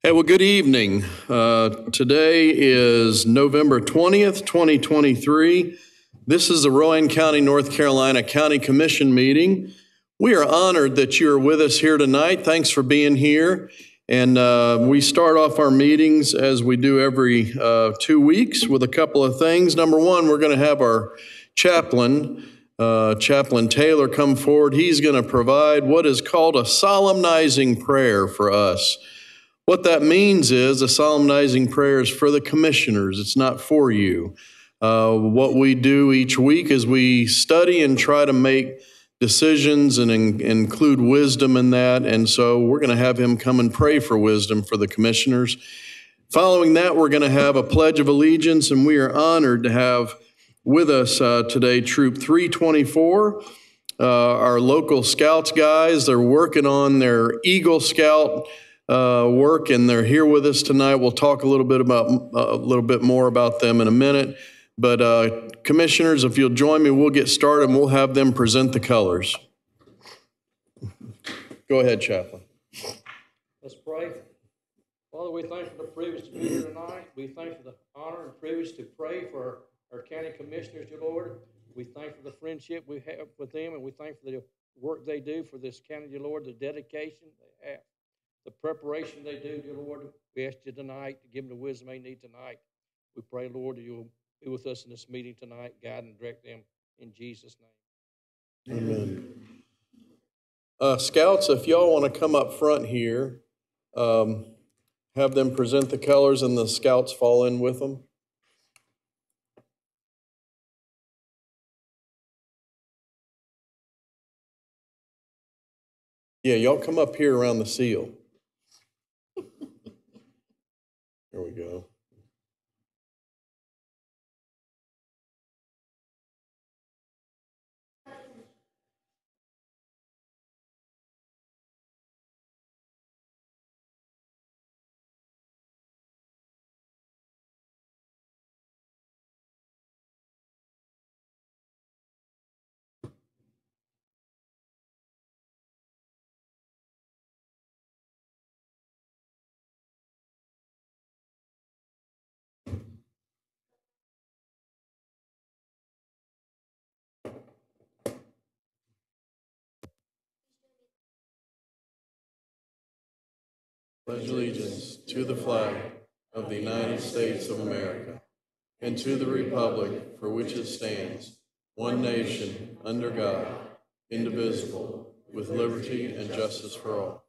Hey, well, good evening. Today is November 20th, 2023. This is the Rowan County, North Carolina County Commission meeting. We are honored that you are with us here tonight. Thanks for being here. And we start off our meetings as we do every 2 weeks with a couple of things. Number one, we're going to have our chaplain, Chaplain Taylor, come forward. He's going to provide what is called a solemnizing prayer for us. What that means is a solemnizing prayer is for the commissioners. It's not for you. What we do each week is we study and try to make decisions and include wisdom in that. And so we're going to have him come and pray for wisdom for the commissioners. Following that, we're going to have a Pledge of Allegiance, and we are honored to have with us today Troop 324, our local Scouts guys. They're working on their Eagle Scout work, and they're here with us tonight. We'll talk a little bit more about them in a minute. But commissioners, if you'll join me, we'll get started and we'll have them present the colors. Go ahead, Chaplain. Let's pray. Father, we thank you for the privilege to be here tonight. We thank you for the honor and privilege to pray for our county commissioners, dear Lord. We thank you for the friendship we have with them, and we thank you for the work they do for this county, dear Lord, the dedication they have. The preparation they do, dear Lord, we ask you tonight to give them the wisdom they need tonight. We pray, Lord, that you'll be with us in this meeting tonight, guide and direct them in Jesus' name. Amen. Scouts, if y'all want to come up front here, have them present the colors and the Scouts fall in with them. Yeah, y'all come up here around the seal. There we go. Pledge allegiance to the flag of the United States of America and to the republic for which it stands, one nation, under God, indivisible, with liberty and justice for all.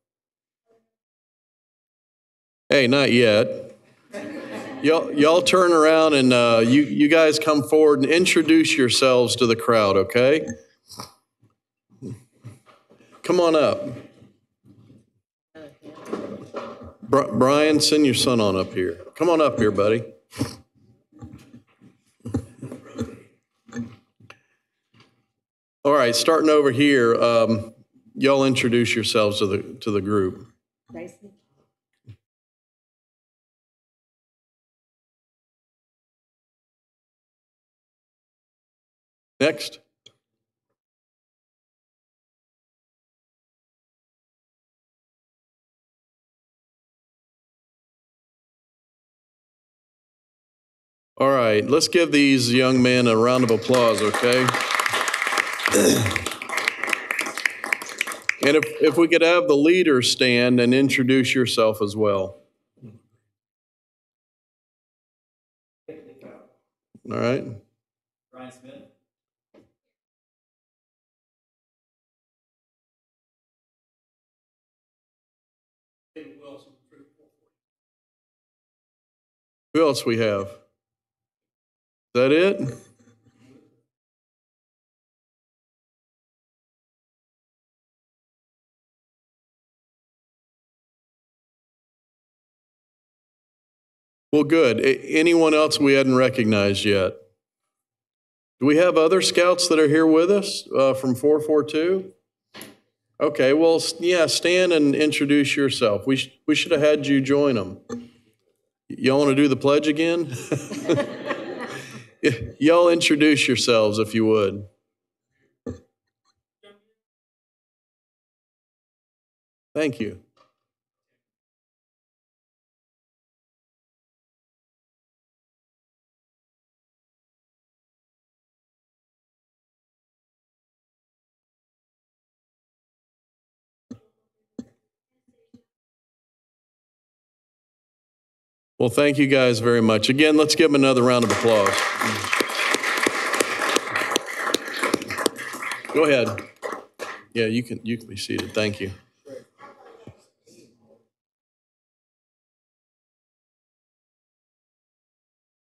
Hey, not yet. Y'all turn around and you guys come forward and introduce yourselves to the crowd, okay? Come on up. Brian, send your son on up here. Come on up here, buddy. All right, starting over here, y'all introduce yourselves to the group. Next. All right, let's give these young men a round of applause, okay? And if we could have the leader stand and introduce yourself as well. All right. Brian Smith. Who else we have? Is that it? Well, good. Anyone else we hadn't recognized yet? Do we have other Scouts that are here with us from 442? Okay, well, yeah, stand and introduce yourself. We should have had you join them. Y'all want to do the pledge again? Y'all introduce yourselves if you would. Thank you. Well, thank you guys very much. Again, let's give them another round of applause. Go ahead. Yeah, you can be seated. Thank you.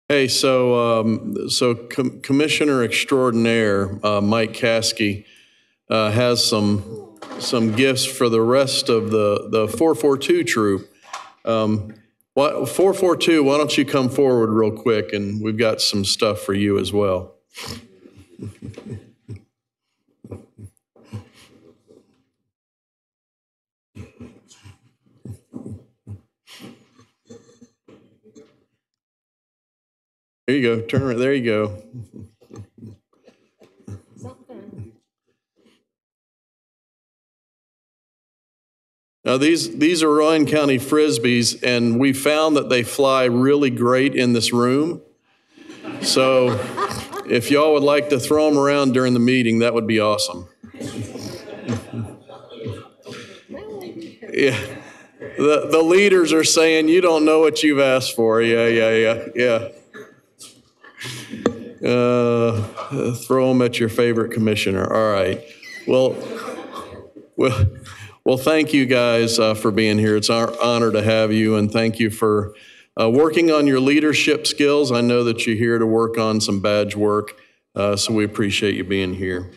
Hey, Commissioner Extraordinaire Mike Caskey has some gifts for the rest of the 442 troop. 442, why don't you come forward real quick, and we've got some stuff for you as well. There you go. Turn it. There you go. Now these are Rowan County Frisbees, and we found that they fly really great in this room. So if y'all would like to throw them around during the meeting, that would be awesome. Yeah. The leaders are saying, you don't know what you've asked for. Yeah. Throw them at your favorite commissioner. All right. Well, thank you guys for being here. It's our honor to have you, and thank you for working on your leadership skills. I know that you're here to work on some badge work, so we appreciate you being here.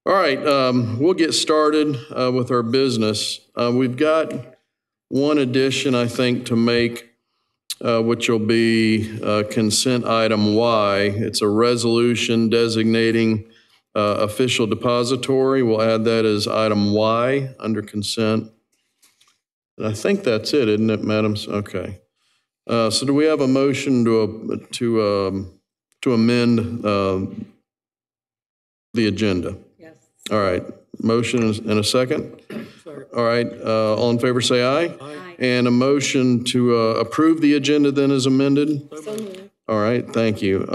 All right, we'll get started with our business. We've got one addition, I think, to make, which will be consent item Y. It's a resolution designating official depository. We'll add that as item Y under consent. And I think that's it, isn't it, madam? Okay. So do we have a motion to amend the agenda? Yes. All right. Motion and a second? All right. All in favor say aye. Aye. And a motion to approve the agenda then is amended? So moved. All right. Thank you.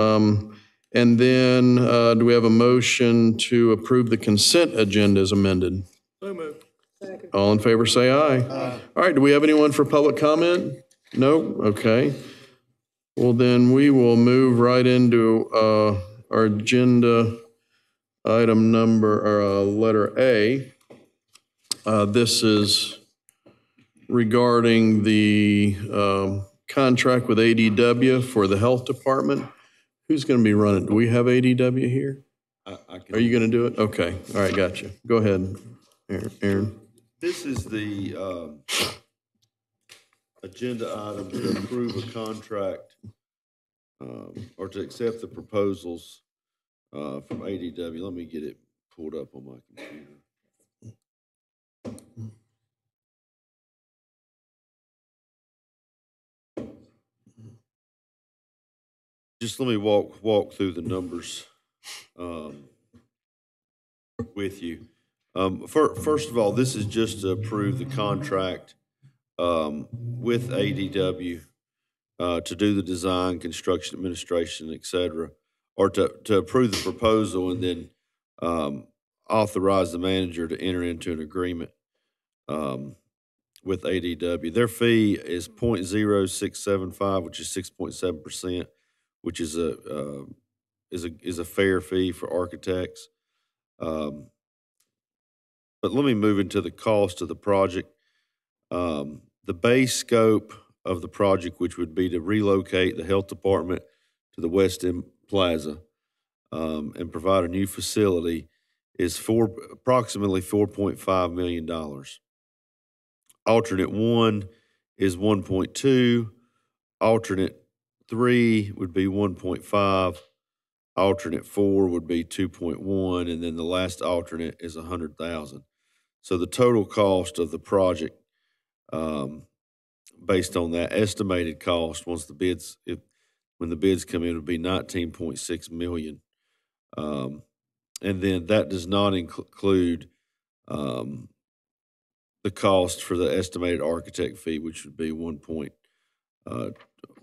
And then do we have a motion to approve the consent agenda as amended? So moved. Second. All in favor say aye. Aye. All right, do we have anyone for public comment? No? Okay. Well, then we will move right into our agenda item number, or letter A. This is regarding the contract with ADW for the health department. Who's going to be running? Do we have ADW here? Are you going to do it? Okay. All right. Gotcha. Go ahead, Aaron. This is the agenda item to approve a contract or to accept the proposals from ADW. Let me get it pulled up on my computer. Just let me walk through the numbers with you. First of all, this is just to approve the contract with ADW to do the design, construction, administration, et cetera, or to approve the proposal and then authorize the manager to enter into an agreement with ADW. Their fee is 0.0675, which is 6.7%. Which is a fair fee for architects. But let me move into the cost of the project. The base scope of the project, which would be to relocate the health department to the West End Plaza and provide a new facility, is approximately $4.5 million. Alternate 1 is 1.2. Alternate 3 would be 1.5, alternate 4 would be 2.1, and then the last alternate is 100,000. So the total cost of the project, based on that estimated cost, when the bids come in, would be 19.6 million. And then that does not include the cost for the estimated architect fee, which would be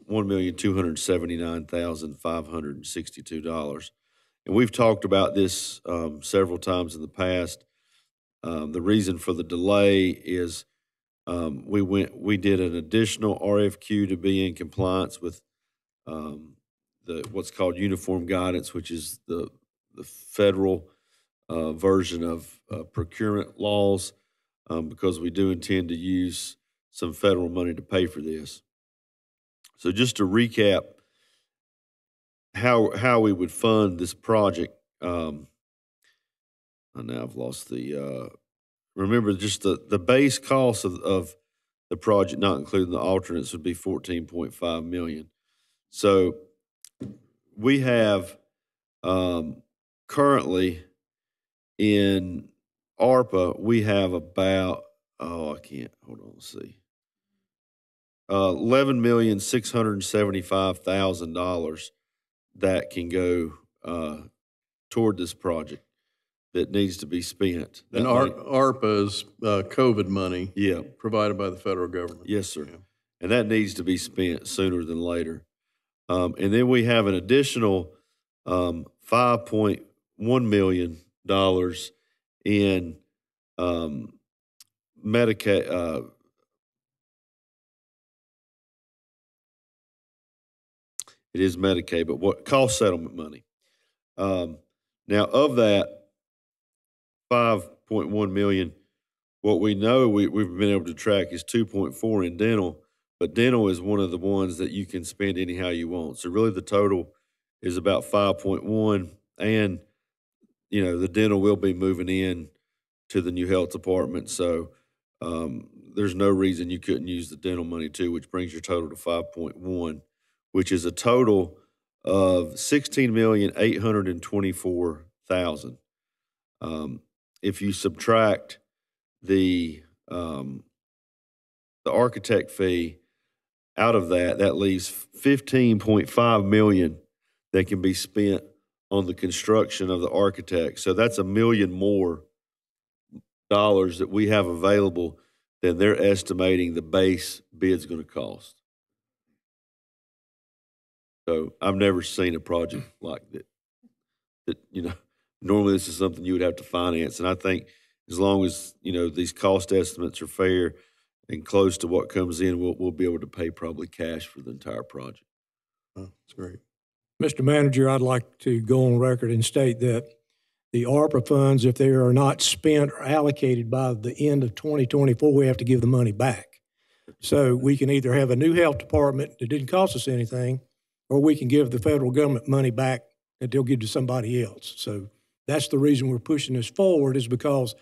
$1,279,562. And we've talked about this several times in the past. The reason for the delay is We did an additional RFQ to be in compliance with what's called uniform guidance, which is the federal version of procurement laws, because we do intend to use some federal money to pay for this. So just to recap how we would fund this project, now I've lost the, remember just the base cost of the project, not including the alternates, would be $14.5 million. So we have currently in ARPA, we have about, hold on, let's see. $11,675,000 that can go toward this project that needs to be spent. And ARPA is COVID money, yeah, provided by the federal government. Yes, sir. Yeah. And that needs to be spent sooner than later. And then we have an additional $5.1 million in Medicaid. It is Medicaid, but what cost settlement money? Now, of that $5.1 million, what we know we've been able to track is 2.4 in dental, but dental is one of the ones that you can spend anyhow you want. So really, the total is about 5.1, and the dental will be moving in to the new health department. So there's no reason you couldn't use the dental money too, which brings your total to 5.1. Which is a total of $16,824,000. If you subtract the architect fee out of that, that leaves $15.5 million that can be spent on the construction of the architect. So that's $1 million more dollars that we have available than they're estimating the base bid's going to cost. So I've never seen a project like that. Normally this is something you would have to finance. And I think as long as, these cost estimates are fair and close to what comes in, we'll be able to pay probably cash for the entire project. Oh, that's great. Mr. Manager, I'd like to go on record and state that the ARPA funds, if they are not spent or allocated by the end of 2024, we have to give the money back. So we can either have a new health department that didn't cost us anything, or we can give the federal government money back that they'll give to somebody else. So that's the reason we're pushing this forward, is because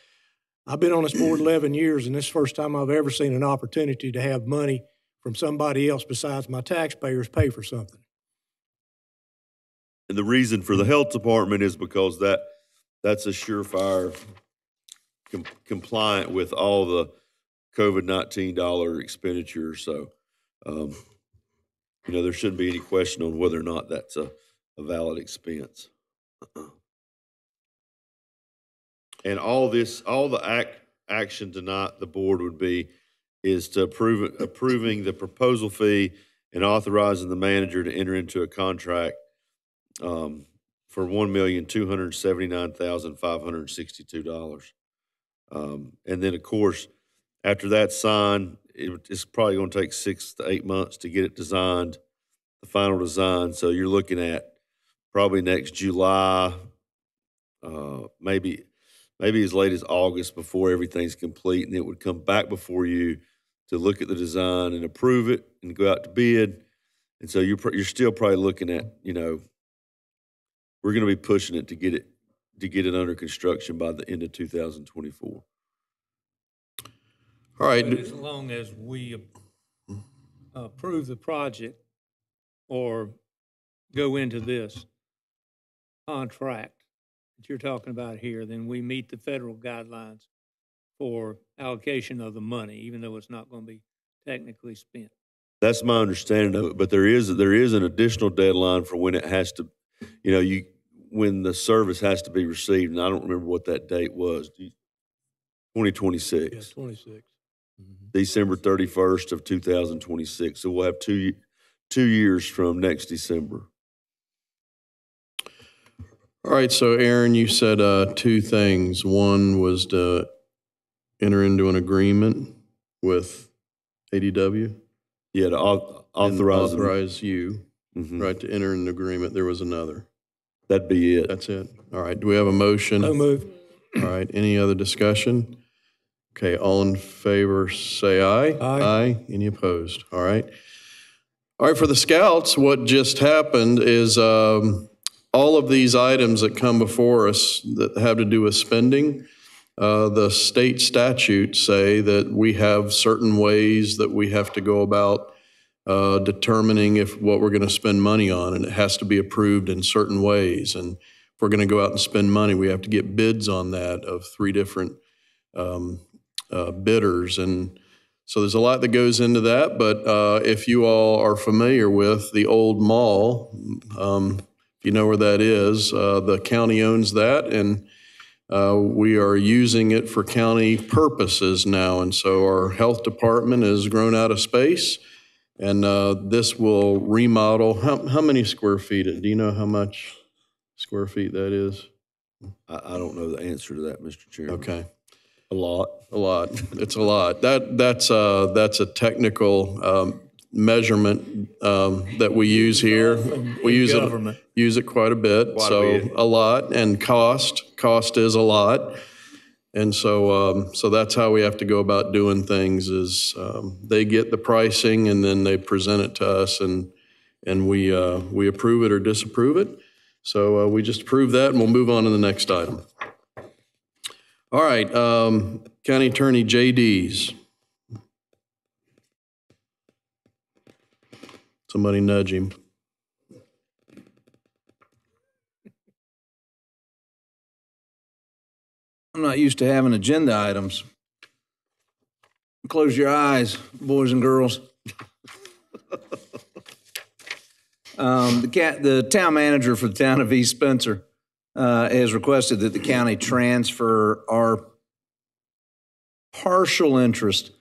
I've been on this board 11 years, and this is the first time I've ever seen an opportunity to have money from somebody else besides my taxpayers pay for something. And the reason for the health department is because that's a surefire compliant with all the COVID-19 dollar expenditures. So, there shouldn't be any question on whether or not that's a valid expense. And all the action tonight, the board is to approving the proposal fee and authorizing the manager to enter into a contract for $1,279,562. And then, of course, after that's signed, it's probably going to take 6 to 8 months to get it designed, the final design. So you're looking at probably next July, maybe as late as August before everything's complete, and it would come back before you to look at the design and approve it and go out to bid. And so you're still probably looking at, we're going to be pushing it to get it under construction by the end of 2024. All right. But as long as we approve the project or go into this contract that you're talking about here, then we meet the federal guidelines for allocation of the money, even though it's not going to be technically spent. That's my understanding of it, but there is an additional deadline for when it has to, when the service has to be received, and I don't remember what that date was. 2026. Yeah, 26. December 31st of 2026. So we'll have 2 years from next December. All right, so Aaron, you said 2 things. One was to enter into an agreement with ADW? Yeah, to And authorize them. authorize you, Mhm. right, to enter an agreement. There was another. That'd be it. That's it. All right. Do we have a motion? So moved. All right. Any other discussion? Okay. All in favor, say aye. Aye. Any opposed? All right. All right. For the scouts, what just happened is all of these items that come before us that have to do with spending, the state statutes say that we have certain ways that we have to go about determining if what we're going to spend money on, and it has to be approved in certain ways. And if we're going to go out and spend money, we have to get bids on that of 3 different bidders. And so there's a lot that goes into that. But if you all are familiar with the old mall, if you know where that is, the county owns that, and we are using it for county purposes now. And so our health department has grown out of space. And this will remodel. How many square feet? Do you know how much square feet that is? I don't know the answer to that, Mr. Chairman. Okay. A lot. A lot. It's a lot. That's a technical measurement that we use here. We use it quite a bit. A lot. And cost is a lot. And so that's how we have to go about doing things is they get the pricing and then they present it to us and we approve it or disapprove it. So we just approve that and we'll move on to the next item. All right, County Attorney JD's. Somebody nudge him. I'm not used to having agenda items. Close your eyes, boys and girls. The town manager for the town of East Spencer has requested that the county transfer our partial interest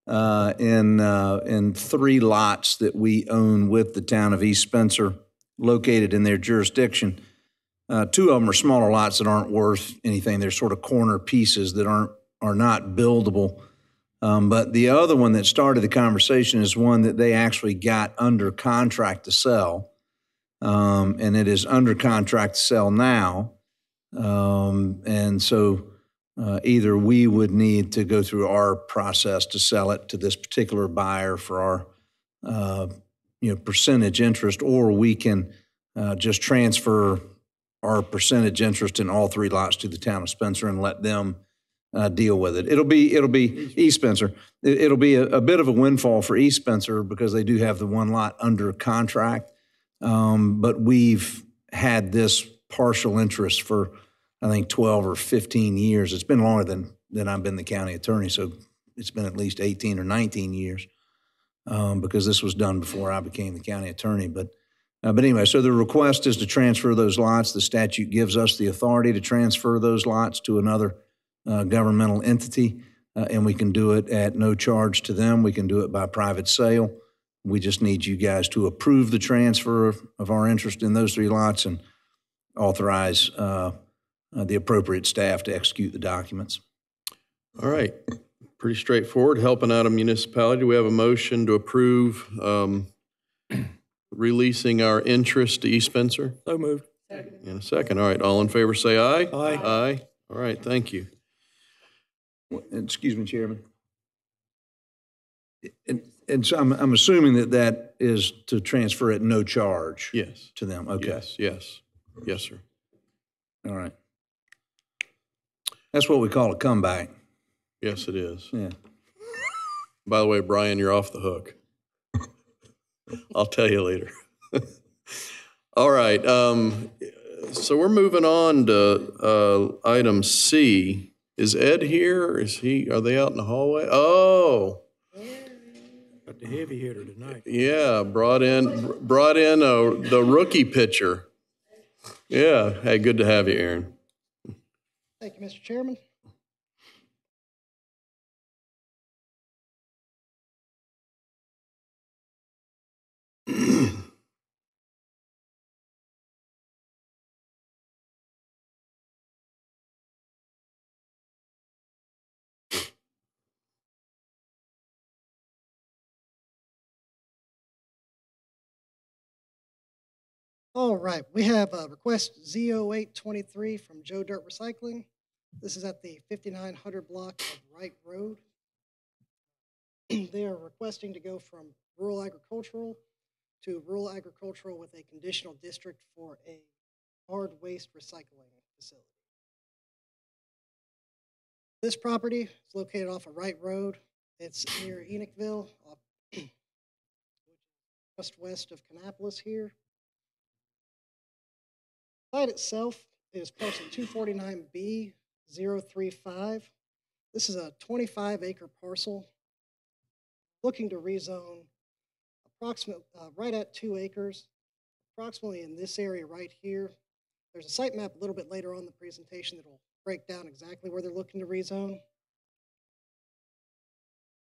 in 3 lots that we own with the town of East Spencer, located in their jurisdiction. 2 of them are smaller lots that aren't worth anything. They're sort of corner pieces that are not buildable. But the other one that started the conversation is one that they actually got under contract to sell. And it is under contract to sell now. And so either we would need to go through our process to sell it to this particular buyer for our percentage interest, or we can just transfer our percentage interest in all 3 lots to the town of Spencer and let them deal with it. It'll be East Spencer. It'll be a bit of a windfall for East Spencer because they do have the 1 lot under contract. But we've had this partial interest for, I think, 12 or 15 years. It's been longer than I've been the county attorney, so it's been at least 18 or 19 years because this was done before I became the county attorney. But anyway, so the request is to transfer those lots. The statute gives us the authority to transfer those lots to another governmental entity, and we can do it at no charge to them. We can do it by private sale. We just need you guys to approve the transfer of our interest in those 3 lots and authorize the appropriate staff to execute the documents. All right. Pretty straightforward, helping out a municipality. Do we have a motion to approve releasing our interest to East Spencer? So moved. In a second. All right. All in favor, say aye. Aye. Aye. All right. Thank you. Excuse me, Chairman. And so I'm assuming that is to transfer at no charge. Yes. To them. Okay. Yes, sir. All right. That's what we call a comeback. Yes, it is. Yeah. By the way, Brian, you're off the hook. I'll tell you later. All right. So we're moving on to item C. Is Ed here? Are they out in the hallway? Oh. Got the heavy hitter tonight. Yeah, brought in the rookie pitcher. Yeah. Hey, good to have you, Aaron. Thank you, Mr. Chairman. All right, we have request Z0823 from Joe Dirt Recycling. This is at the 5900 block of Wright Road. They are requesting to go from rural agricultural to rural agricultural with a conditional district for a hard waste recycling facility. This property is located off of Wright Road. It's near Enochville, just west of Kannapolis here. The site itself is parcel 249B035. This is a 25-acre parcel looking to rezone approximately right at 2 acres, approximately in this area right here. There's a site map a little bit later on in the presentation that will break down exactly where they're looking to rezone.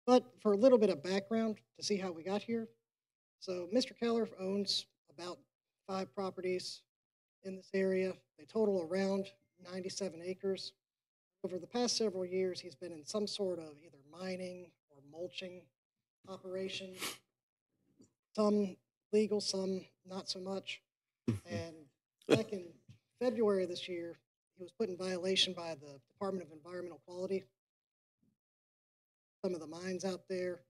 But for a little bit of background to see how we got here. So Mr. Keller owns about 5 properties in this area. They total around 97 acres. Over the past several years, he's been in some sort of either mining or mulching operation. Some legal, some not so much. And back in February of this year, he was put in violation by the Department of Environmental Quality. Some of the mines out there.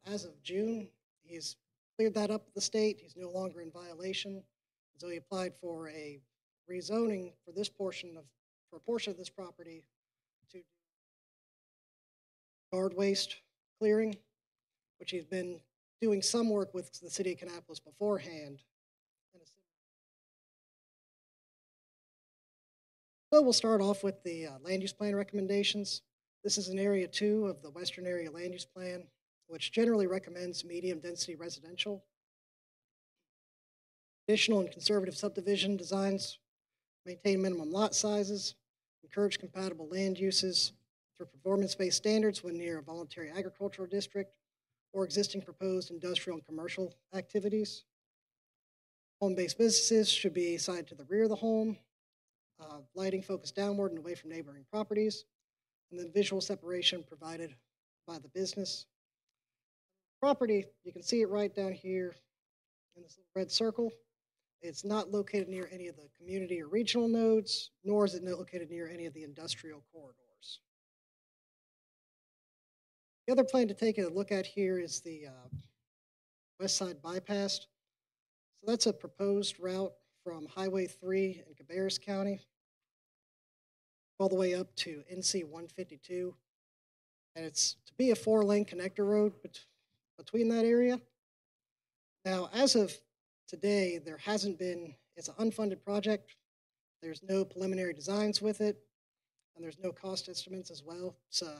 As of June, he's cleared that up with the state. He's no longer in violation. So he applied for a rezoning for this portion for a portion of this property to yard waste clearing, which he's been doing some work with the city of Kannapolis beforehand. So we'll start off with the land use plan recommendations. This is in Area 2 of the Western Area Land Use Plan, which generally recommends medium density residential. Additional and conservative subdivision designs maintain minimum lot sizes, encourage compatible land uses through performance-based standards when near a voluntary agricultural district or existing proposed industrial and commercial activities. Home-based businesses should be sited to the rear of the home, lighting focused downward and away from neighboring properties, and then visual separation provided by the business. Property, you can see it right down here in this little red circle. It's not located near any of the community or regional nodes, nor is it located near any of the industrial corridors. The other plan to take a look at here is the West Side Bypass. So that's a proposed route from Highway 3 in Cabarrus County all the way up to NC 152. And it's to be a 4-lane connector road between that area. Now, as of today, there hasn't been, it's an unfunded project. There's no preliminary designs with it, and there's no cost estimates as well. So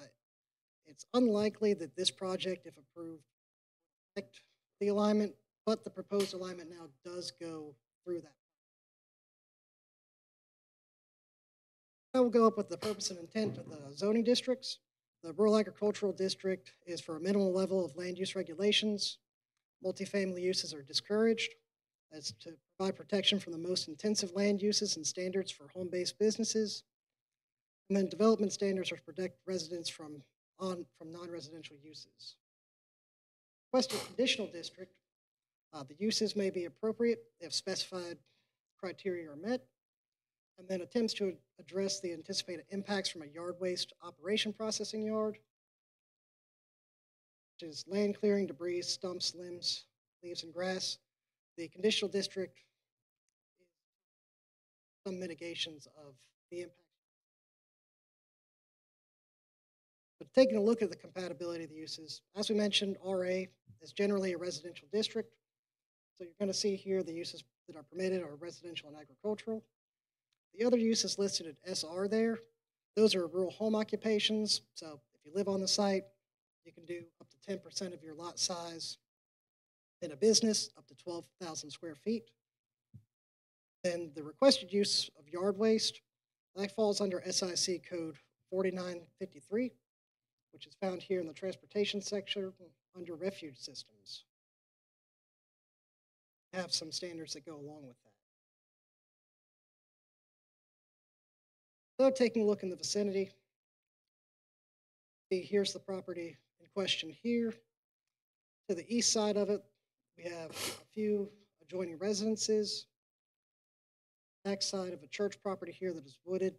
it's unlikely that this project, if approved, will affect the alignment, but the proposed alignment now does go through that. Now we'll go up with the purpose and intent of the zoning districts. The rural agricultural district is for a minimal level of land use regulations. Multifamily uses are discouraged. That's to provide protection from the most intensive land uses and standards for home-based businesses. And then development standards are to protect residents from non-residential uses. Requested conditional district, the uses may be appropriate if specified criteria are met, and then attempts to address the anticipated impacts from a yard waste operation processing yard, which is land clearing, debris, stumps, limbs, leaves, and grass. The conditional district is some mitigations of the impact. But taking a look at the compatibility of the uses, as we mentioned, RA is generally a residential district. So you're going to see here the uses that are permitted are residential and agricultural. The other uses listed at SR there, those are rural home occupations. So if you live on the site, you can do up to 10% of your lot size in a business, up to 12,000 square feet. And the requested use of yard waste, that falls under SIC code 4953, which is found here in the transportation section under refuge systems. Have some standards that go along with that. So taking a look in the vicinity, here's the property in question here. To the east side of it, we have a few adjoining residences. back side of a church property here that is wooded.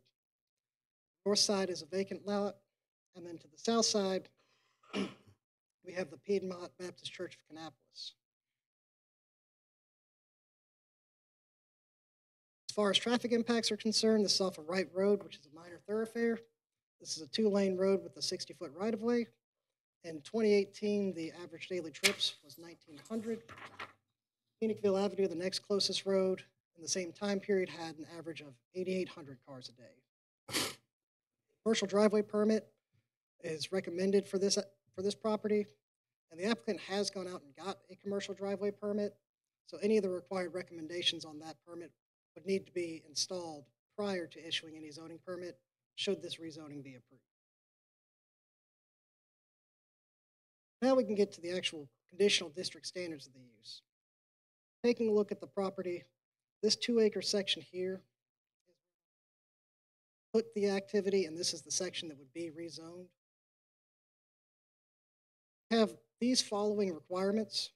North side is a vacant lot, and then to the south side, we have the Piedmont Baptist Church of Kannapolis. As far as traffic impacts are concerned, this is off a Wright Road, which is a minor thoroughfare. This is a 2-lane road with a 60-foot right-of-way. In 2018, the average daily trips was 1,900. Phoenixville Avenue, the next closest road, in the same time period had an average of 8,800 cars a day. Commercial driveway permit is recommended for this property, and the applicant has gone out and got a commercial driveway permit, so any of the required recommendations on that permit would need to be installed prior to issuing any zoning permit, should this rezoning be approved. Now we can get to the actual conditional district standards of the use. Taking a look at the property, this 2-acre section here put the activity, and this is the section that would be rezoned. Have these following requirements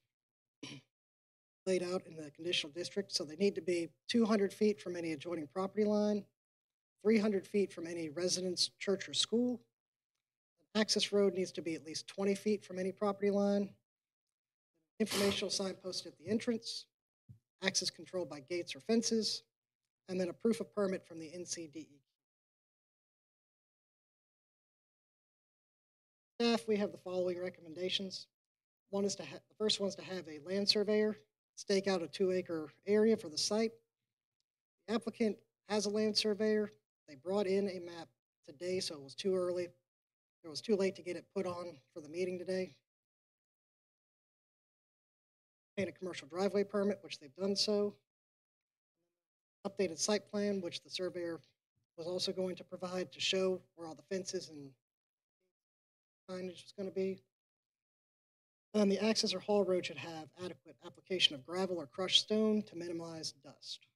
laid out in the conditional district. So they need to be 200 feet from any adjoining property line, 300 feet from any residence, church, or school. An access road needs to be at least 20 feet from any property line. Informational sign posted at the entrance, access controlled by gates or fences, and then a proof of permit from the NCDE. Staff, we have the following recommendations. The first one is to have a land surveyor stake out a 2-acre area for the site. The applicant has a land surveyor. They brought in a map today, so it was too early. It was too late to get it put on for the meeting today. Obtain a commercial driveway permit, which they've done so. Updated site plan, which the surveyor was also going to provide to show where all the fences and signage is going to be. And the access or haul road should have adequate application of gravel or crushed stone to minimize dust.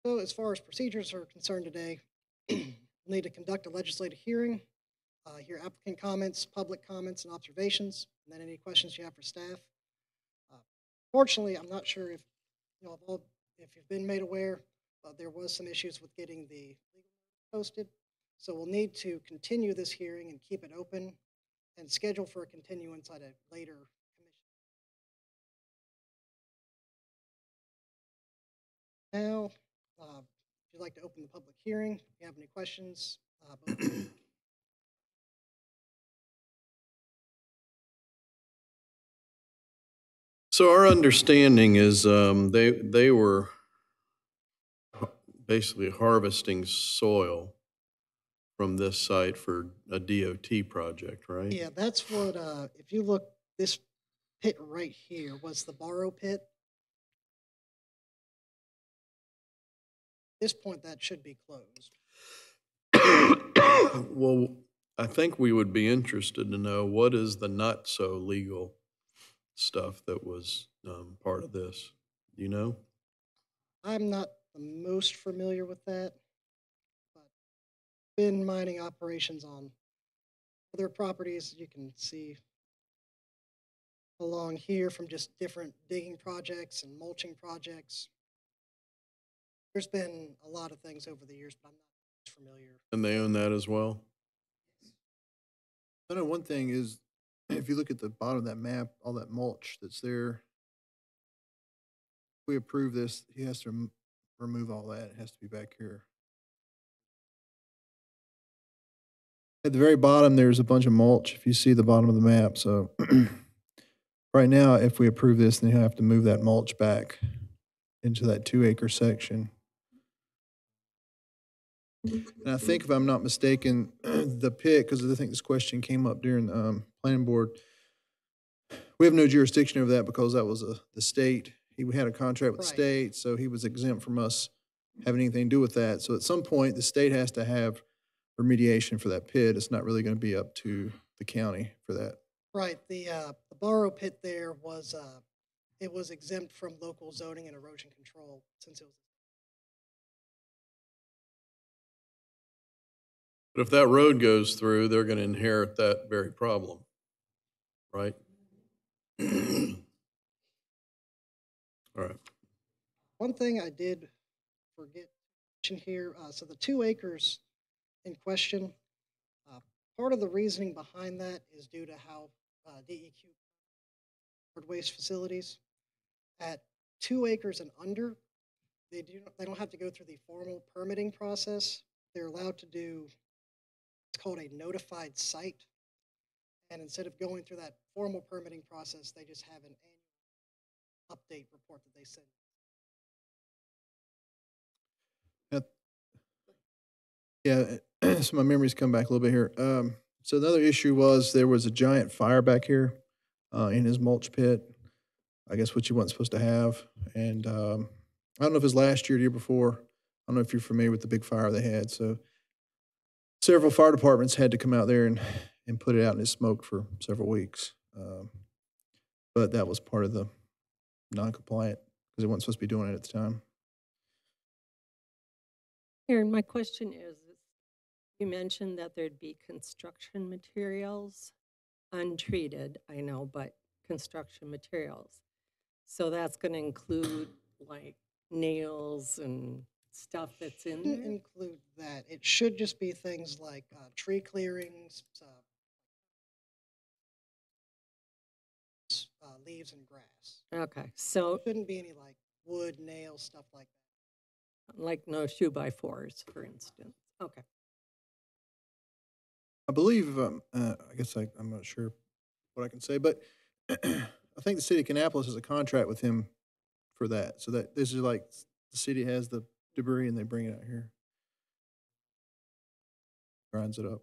So as far as procedures are concerned today, we'll need to conduct a legislative hearing, hear applicant comments, public comments, and observations, and then any questions you have for staff. Fortunately, I'm not sure if you've been made aware, there was some issues with getting the legal posted. So we'll need to continue this hearing and keep it open and schedule for a continuance at a later commission. Now, if you'd like to open the public hearing, if you have any questions. So our understanding is they were basically harvesting soil from this site for a DOT project, right? Yeah, that's what, if you look, this pit right here was the borrow pit. At this point, that should be closed. Well, I think we would be interested to know what is the not so legal stuff that was part of this. Do you know? I'm not the most familiar with that, but been mining operations on other properties. You can see along here from just different digging projects and mulching projects. There's been a lot of things over the years, but I'm not familiar. And they own that as well? I know one thing is, if you look at the bottom of that map, all that mulch that's there, if we approve this, he has to remove all that. It has to be back here. At the very bottom, there's a bunch of mulch, if you see the bottom of the map. So right now, if we approve this, then he'll have to move that mulch back into that 2-acre section. And I think, if I'm not mistaken, the pit, because I think this question came up during planning board, we have no jurisdiction over that because that was the state. We had a contract with the state, so he was exempt from us having anything to do with that. So at some point, the state has to have remediation for that pit. It's not really going to be up to the county for that. Right. The borrow pit there was it was exempt from local zoning and erosion control since it was. But if that road goes through, they're going to inherit that very problem, right? All right. One thing I did forget to mention here, so the 2 acres in question, part of the reasoning behind that is due to how DEQ waste facilities at 2 acres and under, they don't have to go through the formal permitting process. They're allowed to do what's called a notified site, and instead of going through that formal permitting process, they just have an annual update report that they send. Yeah, so my memories come back a little bit here. So another issue was there was a giant fire back here in his mulch pit. I guess what you weren't supposed to have. And I don't know if it was last year or the year before. I don't know if you're familiar with the big fire they had. So several fire departments had to come out there and put it out, and it smoked for several weeks. But that was part of the non-compliant because they weren't supposed to be doing it at the time. Aaron, my question is, you mentioned that there'd be construction materials, untreated, I know, but construction materials. So that's going to include like nails and stuff that's in Shouldn't there? include that. It should just be things like tree clearings, leaves and grass. Okay, so Shouldn't be any like wood, nail, stuff like that. like no 2x4s, for instance. Okay. I believe, I guess I'm not sure what I can say, but I think the city of Kannapolis has a contract with him for that. So that this is like the city has the debris and they bring it out here. Grinds it up.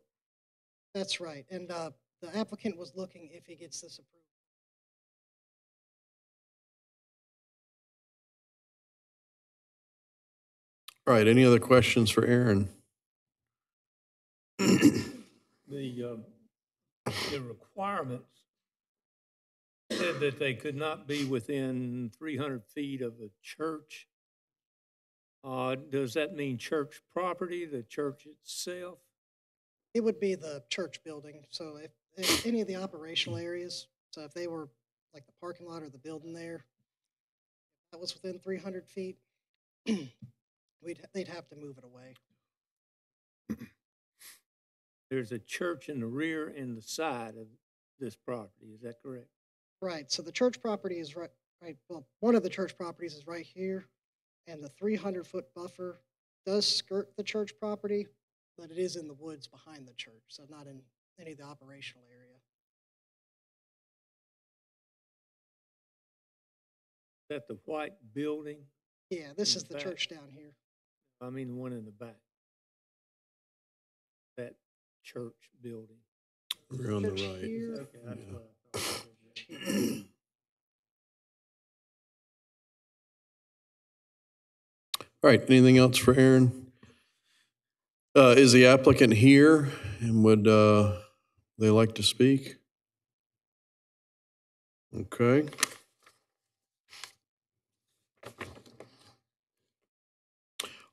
That's right. And the applicant was looking if he gets this approved. All right, any other questions for Aaron? The requirements said that they could not be within 300 feet of a church. Does that mean church property, the church itself? It would be the church building. So if any of the operational areas, so if they were like the parking lot or the building there, that was within 300 feet, they'd have to move it away. There's a church in the rear and the side of this property, is that correct? Right. So the church property is right. Well, one of the church properties is right here, and the 300-foot buffer does skirt the church property, but it is in the woods behind the church, so not in any of the operational area. Is that the white building? Yeah, this In is the the back. church down here. I mean, the one in the back. That church building. We're on the Church right. here. Okay, that's what I thought. All right, anything else for Aaron? Is the applicant here, and would they like to speak? Okay.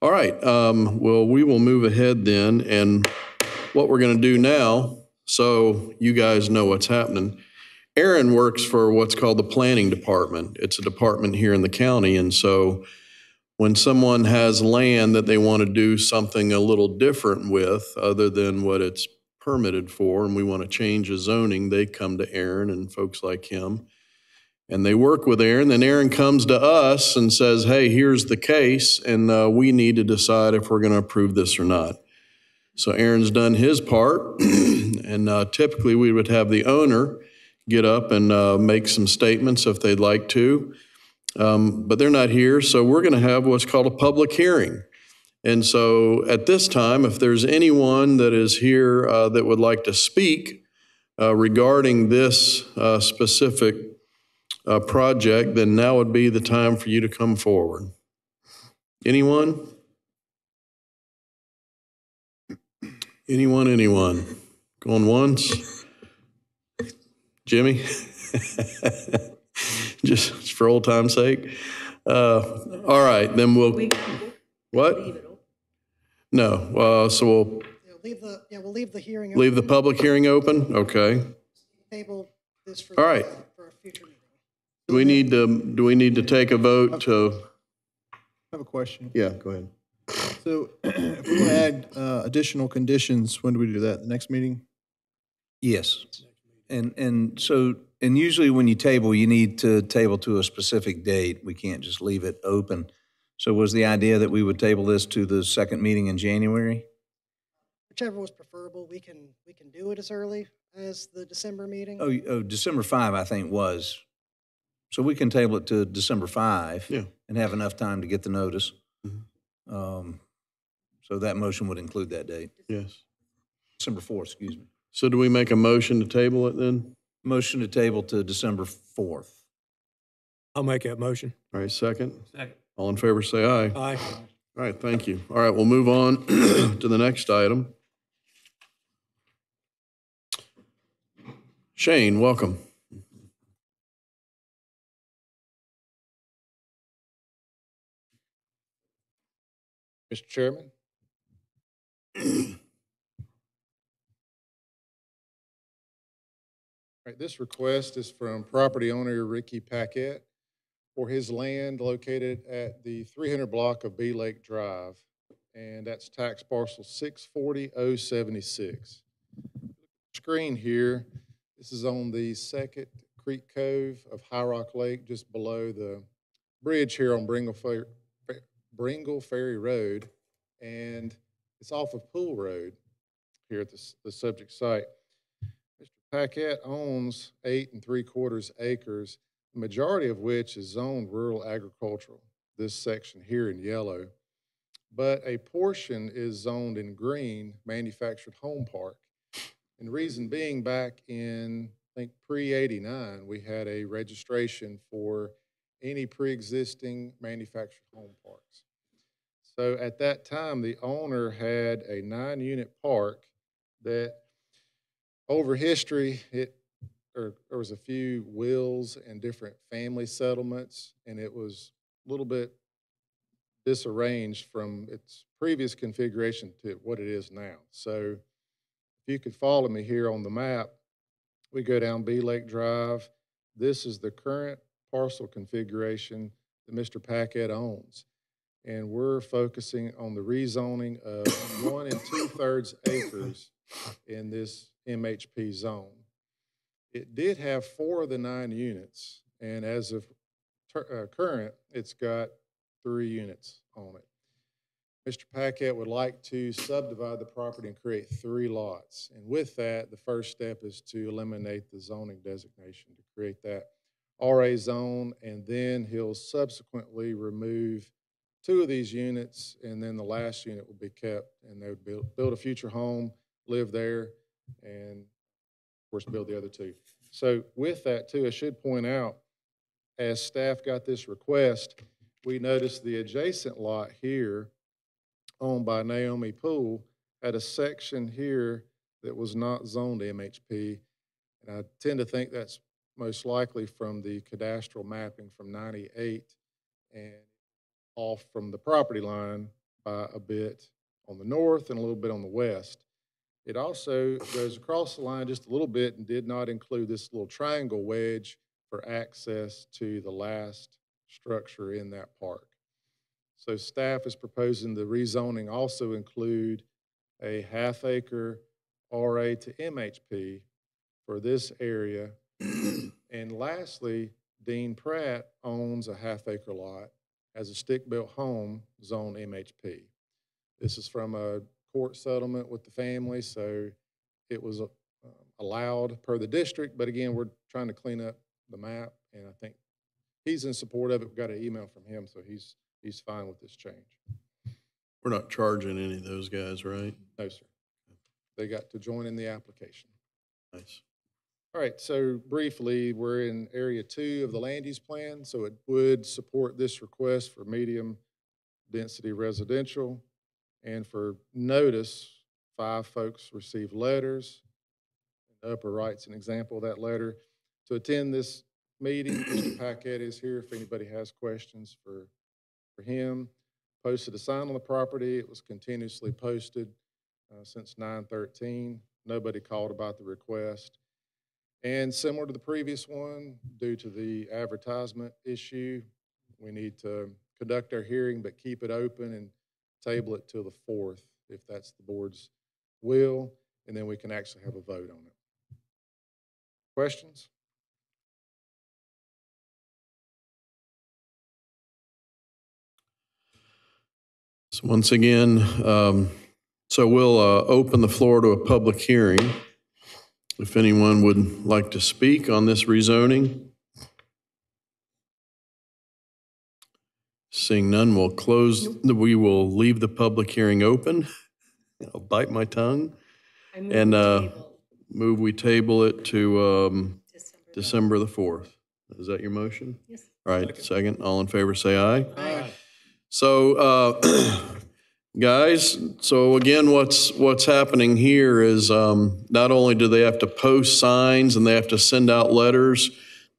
All right, well, we will move ahead then, and what we're going to do now, so you guys know what's happening. Aaron works for what's called the planning department. It's a department here in the county, and so when someone has land that they want to do something a little different with, other than what it's permitted for, and we want to change the zoning, they come to Aaron and folks like him, and they work with Aaron. Then Aaron comes to us and says, hey, here's the case, and we need to decide if we're going to approve this or not. So Aaron's done his part, and typically we would have the owner get up and make some statements if they'd like to. But they're not here, so we're going to have what's called a public hearing. And so at this time, if there's anyone that is here that would like to speak regarding this specific project, then now would be the time for you to come forward. Anyone? Anyone? Going once? Jimmy? Just for old time's sake. All right, then we'll. What? No. So we'll We'll leave the hearing. leave the open. public hearing open. Okay. Table this for All right. For a future meeting. Do we need to take a vote to, I have a question. yeah, go ahead. So if we want to add additional conditions, when do we do that? The next meeting? Yes. And so, and usually when you table, you need to table to a specific date. We can't just leave it open. So was the idea that we would table this to the second meeting in January? Whichever was preferable, we can do it as early as the December meeting. Oh, December 5, I think was. So we can table it to December 5. Yeah. And have enough time to get the notice. Mhm. So that motion would include that date. Yes. December 4th, excuse me. So do we make a motion to table it then? Motion to table to December 4th. I'll make that motion. All right, second. Second. All in favor, say aye. Aye. All right, thank you. All right, we'll move on to the next item. Shane, welcome. Mr. Chairman. All right, this request is from property owner Ricky Paquette for his land located at the 300 block of Bee Lake Drive, and that's tax parcel 640076. Screen here, this is on the Second Creek Cove of High Rock Lake, just below the bridge here on Bringle Ferry Road, and it's off of Pool Road here at the subject site. Mr. Paquette owns 8 3/4 acres, the majority of which is zoned rural agricultural, this section here in yellow, but a portion is zoned in green, manufactured home park. And the reason being, back in, I think, pre-'89, we had a registration for any pre-existing manufactured home parks. So at that time, the owner had a 9-unit park that, over history, there was a few wills and different family settlements, and it was a little bit disarranged from its previous configuration to what it is now. So if you could follow me here on the map, we go down Bee Lake Drive. This is the current parcel configuration that Mr. Paquette owns. And we're focusing on the rezoning of 1 2/3 acres in this MHP zone. It did have 4 of the 9 units, and as of current, it's got 3 units on it. Mr. Paquette would like to subdivide the property and create 3 lots. And with that, the first step is to eliminate the zoning designation to create that RA zone, and then he'll subsequently remove 2 of these units, and then the last unit will be kept, and they would build a future home, live there, and of course build the other 2. So with that too, I should point out, as staff got this request, we noticed the adjacent lot here, owned by Naomi Poole, had a section here that was not zoned MHP, and I tend to think that's most likely from the cadastral mapping from '98 and off from the property line by a bit on the north and a little bit on the west. It also goes across the line just a little bit and did not include this little triangle wedge for access to the last structure in that park. So staff is proposing the rezoning also include a ½ RA to MHP for this area. And lastly, Dean Pratt owns a ½ lot as a stick-built home zone MHP. This is from a court settlement with the family, so it was allowed per the district, but again, we're trying to clean up the map, and I think he's in support of it. We got an email from him, so he's fine with this change. We're not charging any of those guys, right? No, sir. They got to join in the application. Nice. All right, so briefly, we're in Area 2 of the land use plan, so it would support this request for medium density residential. And for notice, 5 folks received letters. The upper right's an example of that letter. To attend this meeting, Mr. Paquette is here if anybody has questions for him. Posted a sign on the property. It was continuously posted since 9/13. Nobody called about the request. And similar to the previous one, due to the advertisement issue, we need to conduct our hearing, but keep it open and table it till the 4th, if that's the board's will, and then we can actually have a vote on it. Questions? So once again, so we'll open the floor to a public hearing. If anyone would like to speak on this rezoning. Seeing none, we will leave the public hearing open. I'll bite my tongue. And move we table it to December the 4th. Is that your motion? Yes. All right, second. All in favor, say aye. Aye. So, guys, so again, what's happening here is not only do they have to post signs and they have to send out letters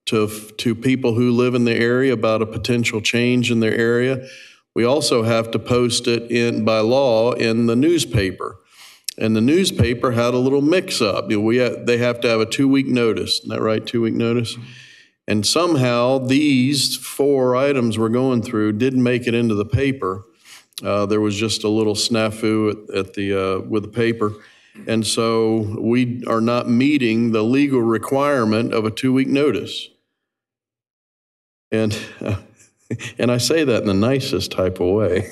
to people who live in the area about a potential change in their area, we also have to post it by law in the newspaper. And the newspaper had a little mix-up. They have to have a 2-week notice. Isn't that right, 2-week notice? And somehow these 4 items we're going through didn't make it into the paper. There was just a little snafu with the paper. And so we are not meeting the legal requirement of a 2-week notice. And I say that in the nicest type of way.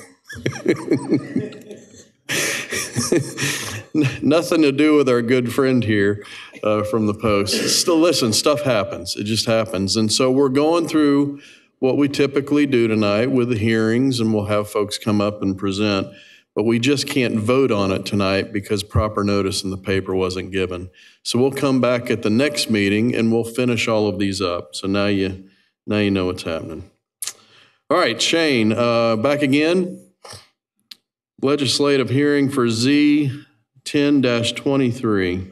Nothing to do with our good friend here from the Post. Still, listen, stuff happens. It just happens. And so we're going through what we typically do tonight with the hearings, and we'll have folks come up and present. But we just can't vote on it tonight because proper notice in the paper wasn't given. So we'll come back at the next meeting, and we'll finish all of these up. So now you know what's happening. All right, Shane, back again. Legislative hearing for Z 10-23.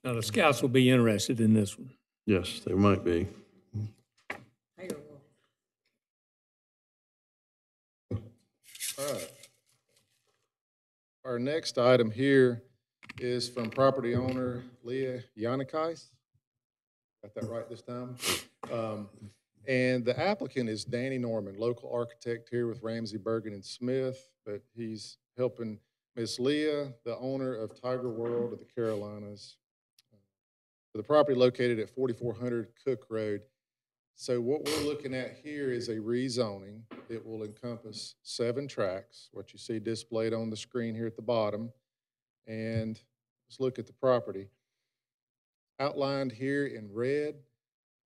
Now, the scouts will be interested in this one. Yes, they might be. I don't know. All right. Our next item here is from property owner Leah Jaunakais. Got that right this time? And the applicant is Danny Norman, local architect here with Ramsey, Bergen, and Smith, but he's helping Miss Leah, the owner of Tiger World of the Carolinas, for the property located at 4400 Cook Road. So what we're looking at here is a rezoning. It will encompass 7 tracks, what you see displayed on the screen here at the bottom. And let's look at the property. Outlined here in red,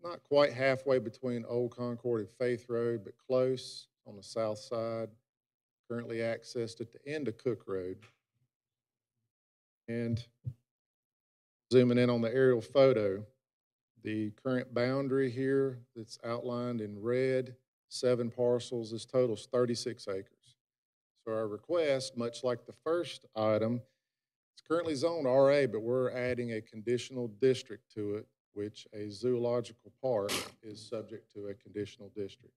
not quite halfway between Old Concord and Faith Road, but close on the south side, currently accessed at the end of Cook Road. And zooming in on the aerial photo, the current boundary here that's outlined in red, 7 parcels, this totals 36 acres. So our request, much like the first item, it's currently zoned RA, but we're adding a conditional district to it, which a zoological park is subject to a conditional district.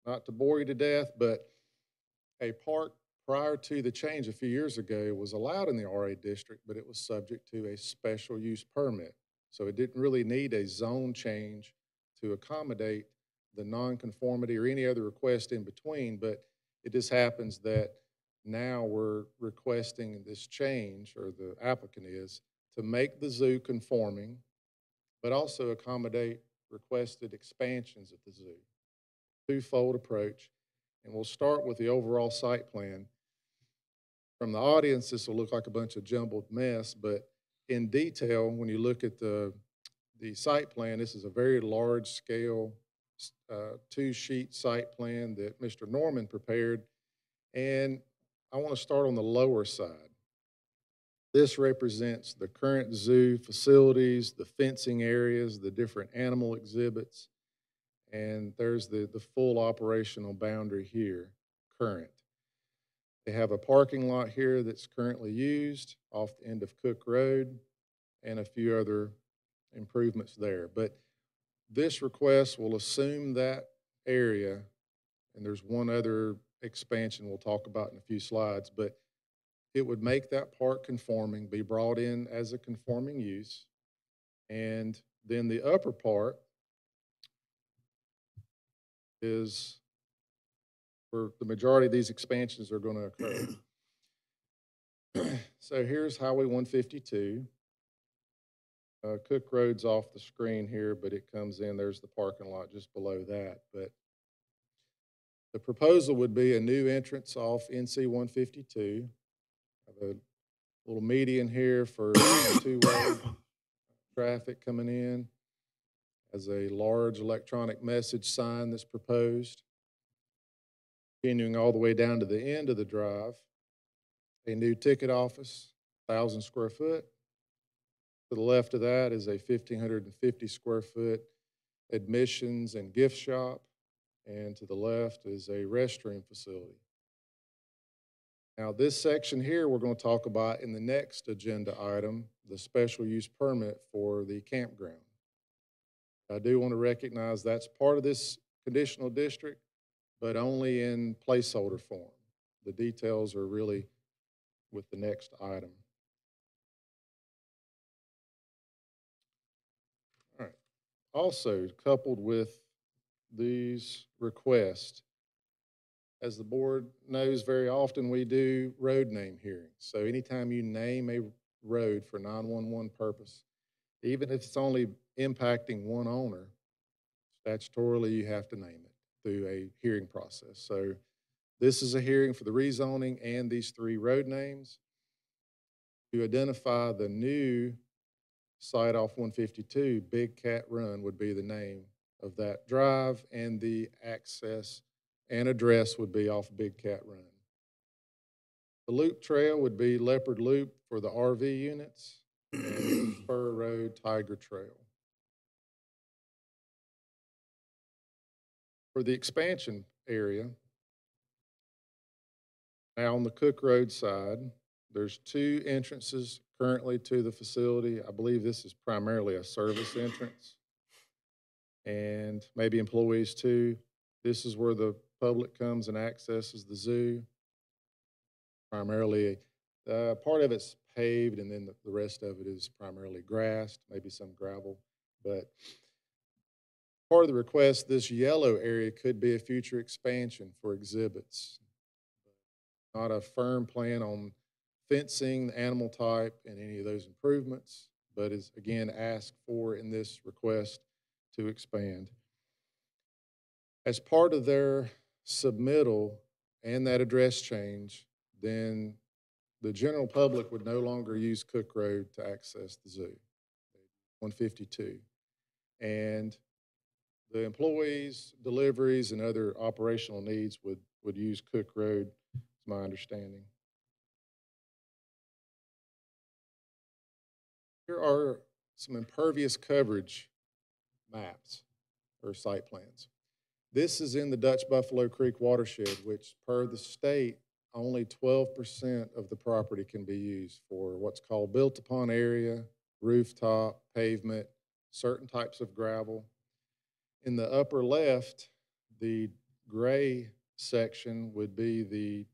Not to bore you to death, but a park prior to the change a few years ago was allowed in the RA district, but it was subject to a special use permit. So it didn't really need a zone change to accommodate the nonconformity or any other request in between, but it just happens that now we're requesting this change, or the applicant is, to make the zoo conforming, but also accommodate requested expansions at the zoo. Twofold approach. And we'll start with the overall site plan. From the audience, this will look like a bunch of jumbled mess, but in detail, when you look at the site plan, this is a very large scale 2-sheet site plan that Mr. Norman prepared. And I want to start on the lower side. This represents the current zoo facilities, the fencing areas, the different animal exhibits, and there's the full operational boundary here, current. They have a parking lot here that's currently used off the end of Cook Road and a few other improvements there. But this request will assume that area, and there's one other expansion we'll talk about in a few slides, but it would make that park conforming, be brought in as a conforming use, and Then the upper part is where the majority of these expansions are going to occur. So here's Highway 152. Cook Road's off the screen here, but it comes in, there's the parking lot just below that. But the proposal would be a new entrance off NC 152. Have a little median here for two-way traffic coming in. As a large electronic message sign that's proposed. Continuing all the way down to the end of the drive, a new ticket office, 1,000 square foot. To the left of that is a 1,550 square foot admissions and gift shop. And to the left is a restroom facility. Now, this section here we're going to talk about in the next agenda item, the special use permit for the campground. I do want to recognize that's part of this conditional district, but only in placeholder form. The details are really with the next item. All right. Also, coupled with these requests, as the board knows, very often we do road name hearings. So anytime you name a road for 911 purpose, even if it's only impacting one owner, statutorily you have to name it through a hearing process. So this is a hearing for the rezoning and these three road names to identify the new site off 152. Big Cat Run would be the name of that drive, and the access and address would be off Big Cat Run. The loop trail would be Leopard Loop for the RV units and Spur Road Tiger Trail. For the expansion area, now on the Cook Road side, there's two entrances currently to the facility. I believe this is primarily a service entrance and maybe employees too. This is where the public comes and accesses the zoo. Primarily, part of it's paved and then the rest of it is primarily grassed, maybe some gravel. But part of the request, this yellow area could be a future expansion for exhibits. Not a firm plan on fencing, the animal type, and any of those improvements, but is again asked for in this request to expand. As part of their submittal and that address change, then the general public would no longer use Cook Road to access the zoo, 152. And the employees, deliveries, and other operational needs would use Cook Road, is my understanding. Here are some impervious coverage maps or site plans. This is in the Dutch Buffalo Creek watershed, which per the state, only 12% of the property can be used for what's called built upon area, rooftop, pavement, certain types of gravel. In the upper left, the gray section would be the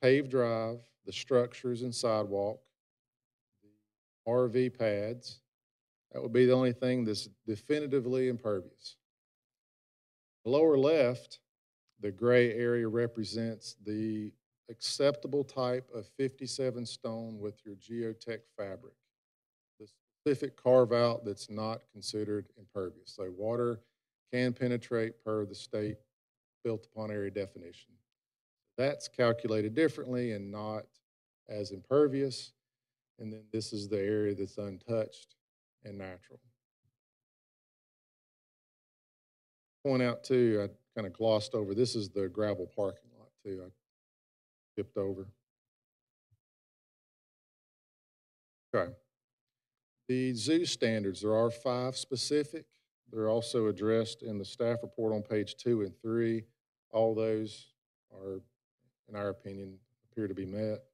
paved drive, the structures and sidewalk, the RV pads. That would be the only thing that's definitively impervious. The lower left, the gray area represents the acceptable type of 57 stone with your geotech fabric. The specific carve out that's not considered impervious. So water can penetrate per the state built upon area definition. That's calculated differently and not as impervious. And then this is the area that's untouched and natural. Point out too, I kind of glossed over, this is the gravel parking lot too. I skipped over. Okay. The zoo standards, there are 5 specific. They're also addressed in the staff report on page 2 and 3. All those are, in our opinion, appear to be met.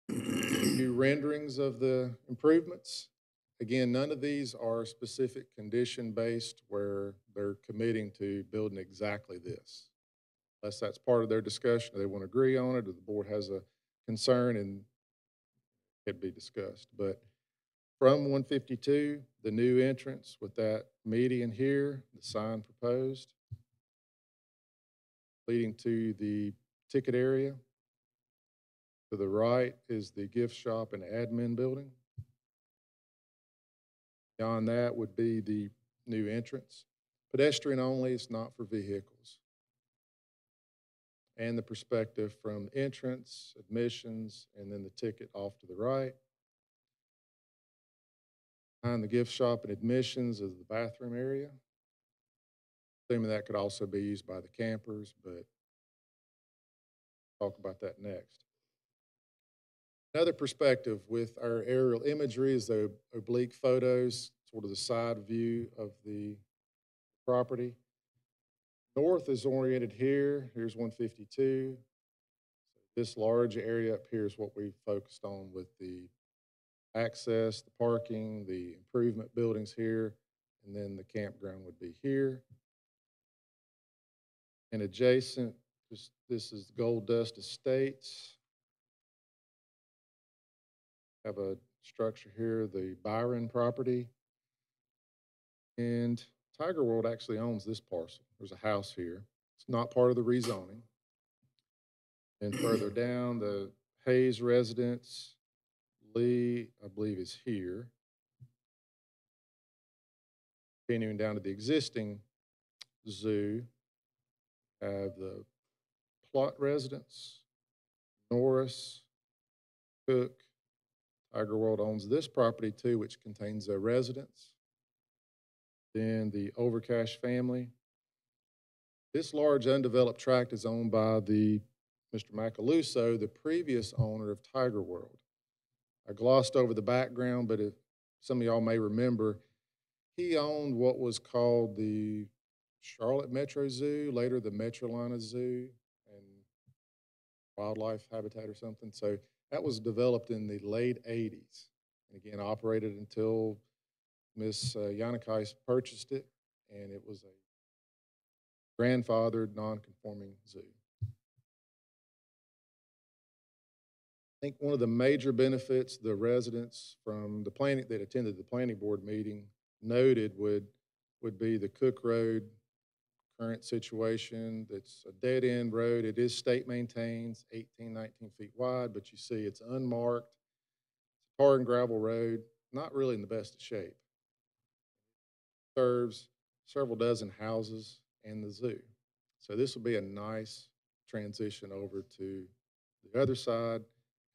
New renderings of the improvements. Again, none of these are specific condition-based where they're committing to building exactly this. Unless that's part of their discussion, or they want to agree on it, or the board has a concern and it could be discussed. But From 152, the new entrance with that median here, the sign proposed, leading to the ticket area. To the right is the gift shop and admin building. Beyond that would be the new entrance. Pedestrian only, it's not for vehicles. And the perspective from entrance, admissions, and then the ticket off to the right. Behind the gift shop and admissions is the bathroom area. Assuming that could also be used by the campers, but talk about that next. Another perspective with our aerial imagery is the oblique photos, sort of the side view of the property. North is oriented here. Here's 152. This large area up here is what we focused on with the access, the parking, the improvement buildings here, and then the campground would be here. And adjacent, this is Gold Dust Estates. Have a structure here, the Byron property. And Tiger World actually owns this parcel. There's a house here. It's not part of the rezoning. And further down, the Hayes residence, Lee, I believe, is here. Continuing down to the existing zoo, have the Plot residence, Norris, Cook. Tiger World owns this property too, which contains a residence. Then the Overcash family. This large undeveloped tract is owned by the Mr. Macaluso, the previous owner of Tiger World. I glossed over the background, but if some of y'all may remember, he owned what was called the Charlotte Metro Zoo, later the Metrolina Zoo and Wildlife Habitat or something. So that was developed in the late 80s, and again operated until Miss Jaunakais purchased it, and it was a grandfathered, non-conforming zoo. I think one of the major benefits the residents from the planning that attended the planning board meeting noted would be the Cook Road current situation. That's a dead-end road. It is state maintained, 18, 19 feet wide, but you see it's unmarked. It's a tar and gravel road, not really in the best of shape. Serves several dozen houses and the zoo. So this will be a nice transition over to the other side,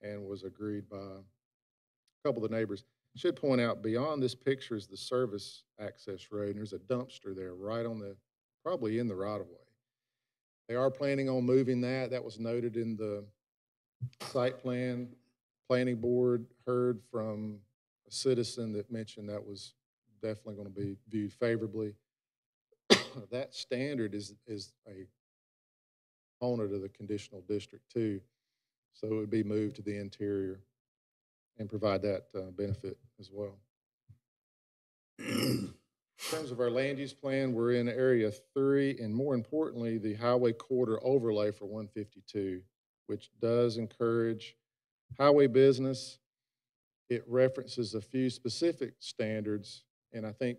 and was agreed by a couple of the neighbors. Should point out, beyond this picture is the service access road, and there's a dumpster there right on the, probably in the right-of-way. They are planning on moving that. That was noted in the site plan. Planning board heard from a citizen that mentioned that was definitely going to be viewed favorably. That standard is a component of the conditional district too, so it would be moved to the interior and provide that benefit as well. In terms of our land use plan, we're in Area 3, and more importantly, the highway corridor overlay for 152, which does encourage highway business. It references a few specific standards, and I think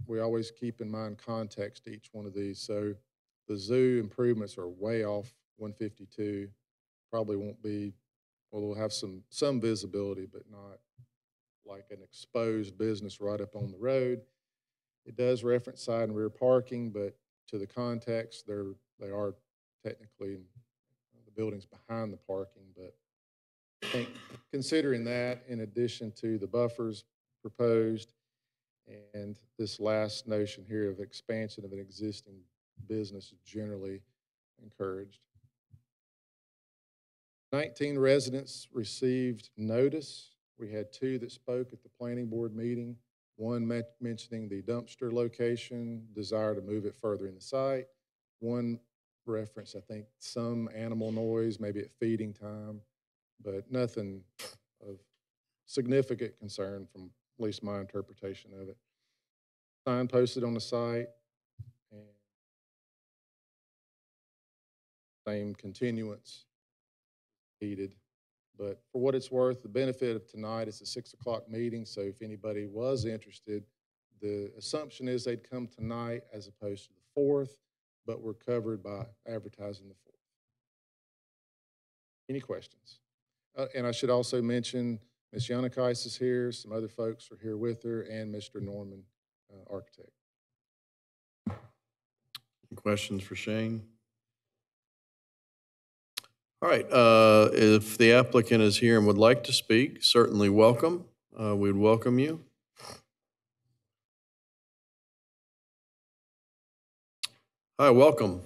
we always keep in mind context to each one of these. So the zoo improvements are way off 152, probably won't be, well, they'll have some visibility, but not like an exposed business right up on the road. It does reference side and rear parking, but to the context, they are technically the buildings behind the parking. But I think considering that, in addition to the buffers proposed, and this last notion here of expansion of an existing business is generally encouraged. 19 residents received notice. We had 2 that spoke at the planning board meeting. One mentioning the dumpster location, desire to move it further in the site. One reference, I think, some animal noise, maybe at feeding time, but nothing of significant concern from at least my interpretation of it. Sign posted on the site, and same continuance needed But for what it's worth, the benefit of tonight, it's a 6 o'clock meeting, so if anybody was interested, the assumption is they'd come tonight as opposed to the 4th, but we're covered by advertising the 4th. Any questions? And I should also mention Ms. Jaunakais is here, some other folks are here with her, and Mr. Norman, architect. Questions for Shane? All right, if the applicant is here and would like to speak, certainly welcome. We'd welcome you. Hi, welcome.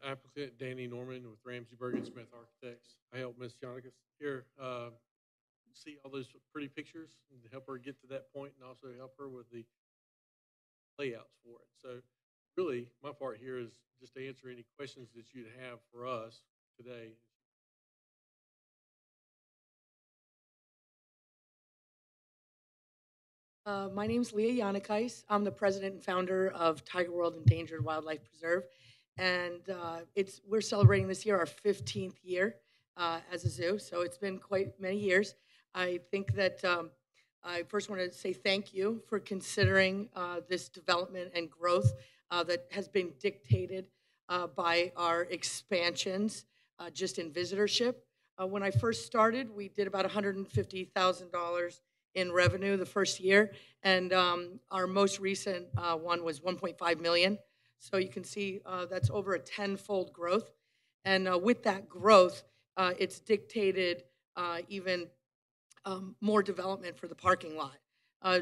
Applicant Danny Norman with Ramsey Bergen Smith Architects. I help Ms. Jaunakais here see all those pretty pictures and help her get to that point, and also help her with the layouts for it. So really, my part here is just to answer any questions that you'd have for us today. My name's Leah Jaunakais. I'm the president and founder of Tiger World Endangered Wildlife Preserve. And we're celebrating this year our 15th year as a zoo, so it's been quite many years. I think that I first want to say thank you for considering this development and growth that has been dictated by our expansions just in visitorship. When I first started, we did about $150,000 in revenue the first year, and our most recent one was 1.5 million. So you can see that's over a 10-fold growth. And with that growth, it's dictated even more development for the parking lot.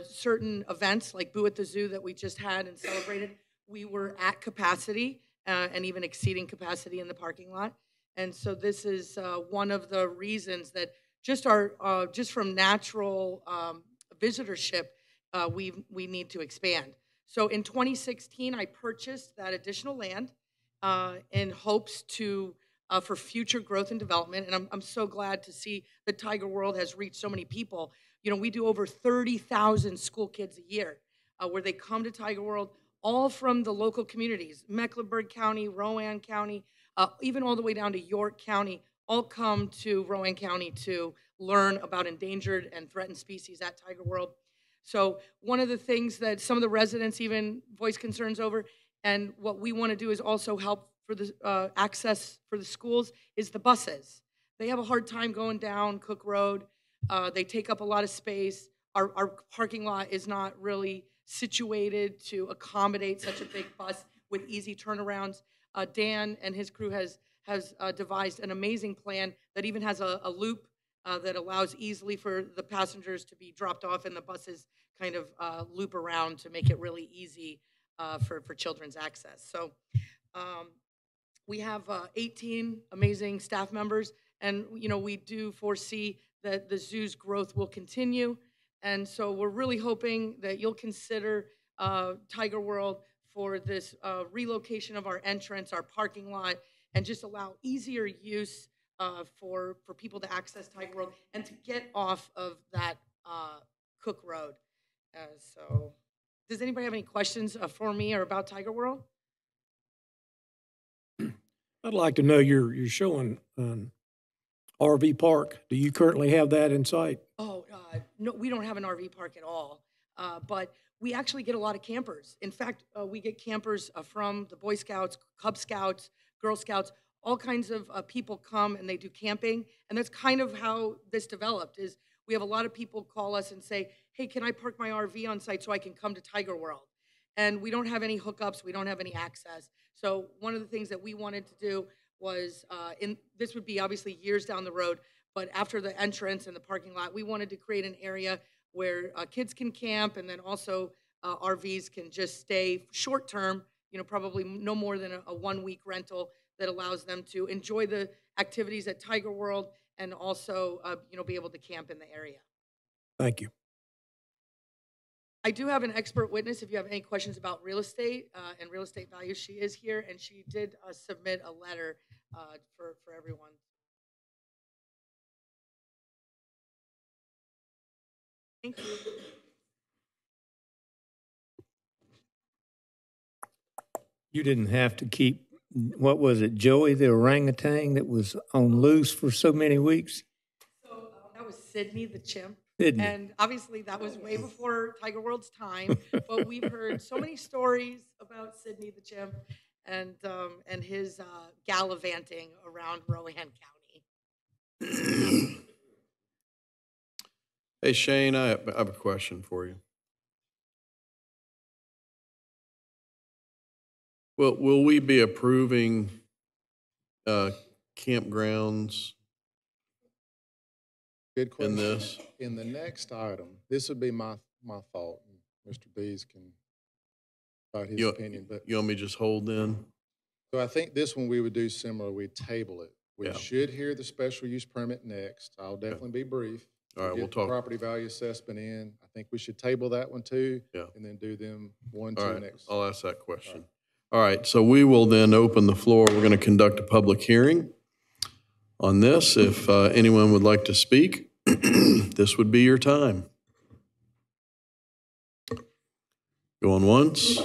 Certain events like Boo at the Zoo that we just had and celebrated, we were at capacity and even exceeding capacity in the parking lot. And so this is one of the reasons that just from natural visitorship, we need to expand. So in 2016, I purchased that additional land in hopes for future growth and development. And I'm so glad to see that Tiger World has reached so many people. You know, we do over 30,000 school kids a year where they come to Tiger World, all from the local communities, Mecklenburg County, Rowan County, even all the way down to York County, all come to Rowan County to learn about endangered and threatened species at Tiger World. So one of the things that some of the residents even voice concerns over, and what we want to do is also help for the access for the schools, is the buses. They have a hard time going down Cook Road. They take up a lot of space. Our parking lot is not really situated to accommodate such a big bus with easy turnarounds. Dan and his crew has devised an amazing plan that even has a loop that allows easily for the passengers to be dropped off and the buses kind of loop around to make it really easy for children's access. So we have 18 amazing staff members, and you know, we do foresee that the zoo's growth will continue. And so we're really hoping that you'll consider Tiger World for this relocation of our entrance, our parking lot, and just allow easier use for people to access Tiger World and to get off of that Cook Road. So does anybody have any questions for me or about Tiger World? I'd like to know, you're showing an RV park. Do you currently have that in sight? Oh, no, we don't have an RV park at all, but we actually get a lot of campers. In fact, we get campers from the Boy Scouts, Cub Scouts, Girl Scouts, all kinds of people come and they do camping. And that's kind of how this developed, is we have a lot of people call us and say, hey, can I park my RV on site so I can come to Tiger World? And we don't have any hookups, we don't have any access. So one of the things that we wanted to do was, this would be obviously years down the road, but after the entrance and the parking lot, we wanted to create an area where kids can camp, and then also RVs can just stay short term, you know, probably no more than a 1 week rental that allows them to enjoy the activities at Tiger World and also, you know, be able to camp in the area. Thank you. I do have an expert witness if you have any questions about real estate and real estate values. She is here, and she did submit a letter for everyone. Thank you. You didn't have to keep what was it, Joey the orangutan that was on loose for so many weeks? So that was Sydney the chimp. Sydney. And obviously that was way before Tiger World's time, but we've heard so many stories about Sydney the chimp and his gallivanting around Rowan County. Hey, Shane, I have a question for you. Well, will we be approving campgrounds Good question. in this? In the next item, this would be my thought, and Mr. Bees can provide his opinion, but You want me to just hold then? so I think this one we would do similar, we'd table it. We Yeah. should hear the special use permit next. I'll definitely be brief. All right, we'll Get the talk. property value assessment in. I think we should table that one too. Yeah. And then do them one, All two right, next. I'll ask that question. All right, so we will then open the floor. We're going to conduct a public hearing on this. If anyone would like to speak, this would be your time. Going once,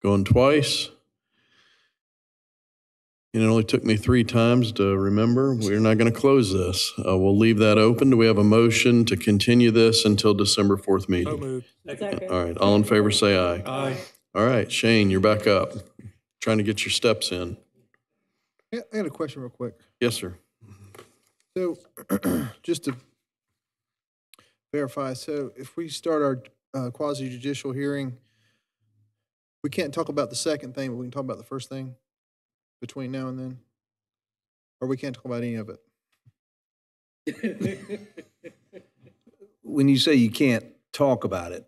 going twice. And it only took me 3 times to remember. We're not going to close this. We'll leave that open. Do we have a motion to continue this until December 4th meeting? So moved. All right, all in favor say aye. Aye. All right, Shane, you're back up. Trying to get your steps in. Yeah, I got a question real quick. Yes, sir. So just to verify, so if we start our quasi-judicial hearing, we can't talk about the second thing, but we can talk about the first thing between now and then? Or we can't talk about any of it? When you say you can't talk about it,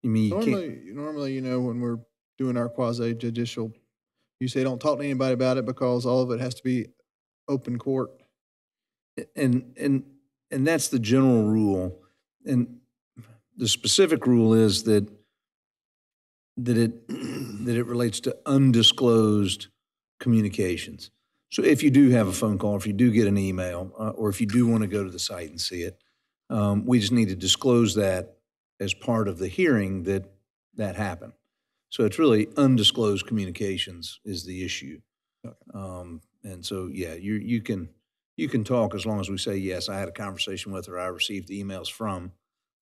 you mean you can't? Normally, you know, when we're doing our quasi-judicial, you say don't talk to anybody about it because all of it has to be open court. And that's the general rule. And the specific rule is that it relates to undisclosed communications. So if you do have a phone call, if you do get an email, or if you do want to go to the site and see it, we just need to disclose that as part of the hearing that happened. So it's really undisclosed communications is the issue. And so, yeah, you can talk as long as we say, yes, I had a conversation with her, I received emails from,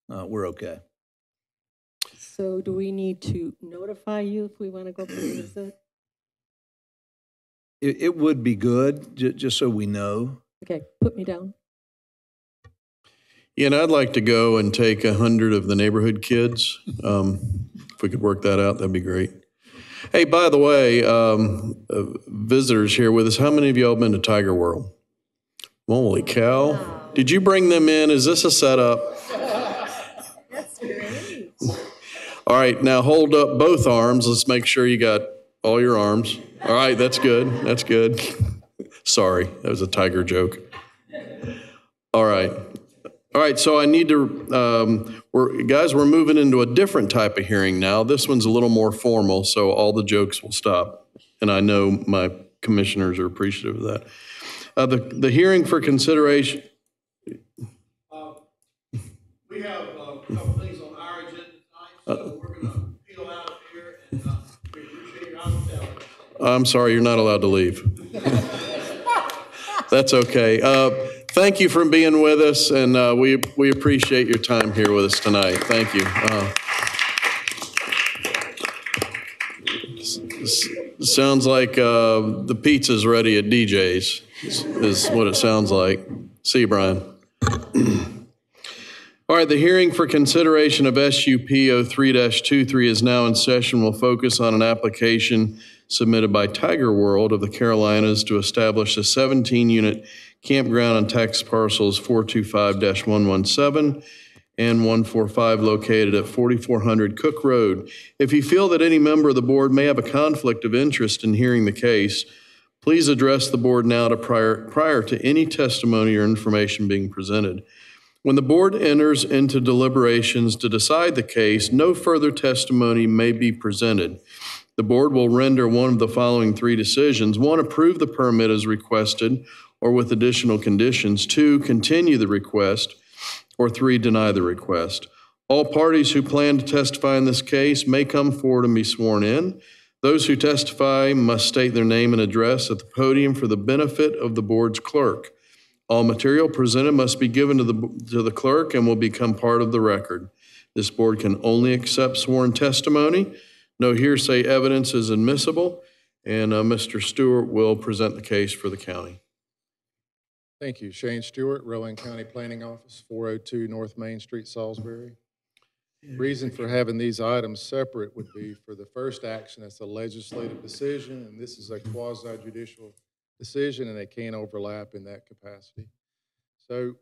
we're okay. So do we need to notify you if we want to go visit? It would be good, just so we know. Okay, put me down. Yeah, and I'd like to go and take 100 of the neighborhood kids. If we could work that out, that'd be great. Hey, by the way, visitors here with us, how many of y'all been to Tiger World? Holy cow. Wow. Did you bring them in? Is this a setup? That's great. All right, now hold up both arms. Let's make sure you got all your arms. All right, that's good. That's good. Sorry, that was a tiger joke. All right. All right, so I need to, we're moving into a different type of hearing now. This one's a little more formal, so all the jokes will stop. And I know my commissioners are appreciative of that. The hearing for consideration. We have a couple things on our agenda tonight, so we're going to peel out of here, and we appreciate your hospitality. I'm sorry, you're not allowed to leave. That's okay. Thank you for being with us, and we appreciate your time here with us tonight. Thank you. Sounds like the pizza's ready at DJ's, is what it sounds like. See you, Brian. All right, the hearing for consideration of SUP 03-23 is now in session. We'll focus on an application submitted by Tiger World of the Carolinas to establish a 17-unit campground on tax parcels 425-117 and 145 located at 4400 Cook Road. If you feel that any member of the board may have a conflict of interest in hearing the case, please address the board now to prior to any testimony or information being presented. When the board enters into deliberations to decide the case, no further testimony may be presented. The board will render one of the following 3 decisions. 1, approve the permit as requested or with additional conditions. 2, continue the request. Or 3, deny the request. All parties who plan to testify in this case may come forward and be sworn in. Those who testify must state their name and address at the podium for the benefit of the board's clerk. All material presented must be given to the clerk and will become part of the record. This board can only accept sworn testimony. No hearsay evidence is admissible, and Mr. Stewart will present the case for the county. Thank you. Shane Stewart, Rowan County Planning Office, 402 North Main Street, Salisbury. Reason for having these items separate would be for the first action, that's a legislative decision, and this is a quasi-judicial decision, and they can't overlap in that capacity. So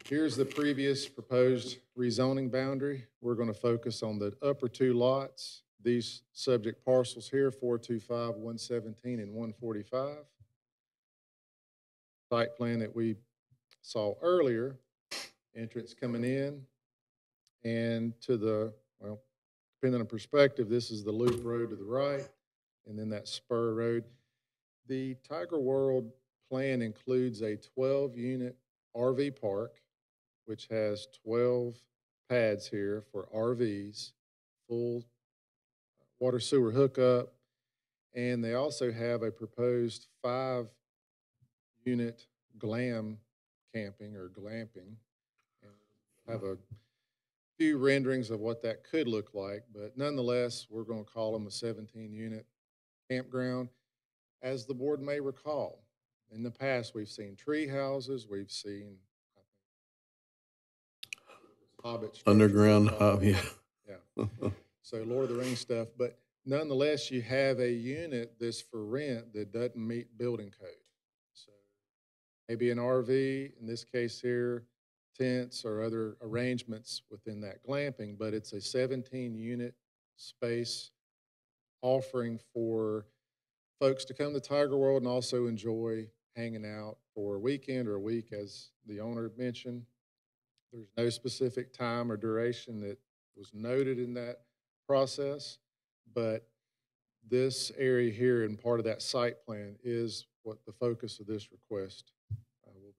here's the previous proposed rezoning boundary. We're going to focus on the upper two lots, these subject parcels here, 425, 117, and 145. Site plan that we saw earlier, entrance coming in, and to the, well, depending on perspective, this is the loop road to the right, and then that spur road. The Tiger World plan includes a 12-unit RV park, which has 12 pads here for RVs, full water sewer hookup, and they also have a proposed 5-unit glam camping or glamping, and have a few renderings of what that could look like, but nonetheless, we're going to call them a 17-unit campground. As the board may recall, in the past, we've seen tree houses, we've seen Hobbit Underground, yeah. Yeah. So Lord of the Rings stuff, but nonetheless, you have a unit that's for rent that doesn't meet building code. So maybe an RV, in this case here, tents or other arrangements within that glamping, but it's a 17-unit space offering for folks to come to Tiger World and also enjoy hanging out for a weekend or a week, as the owner mentioned. There's no specific time or duration that was noted in that process, but this area here and part of that site plan is what the focus of this request will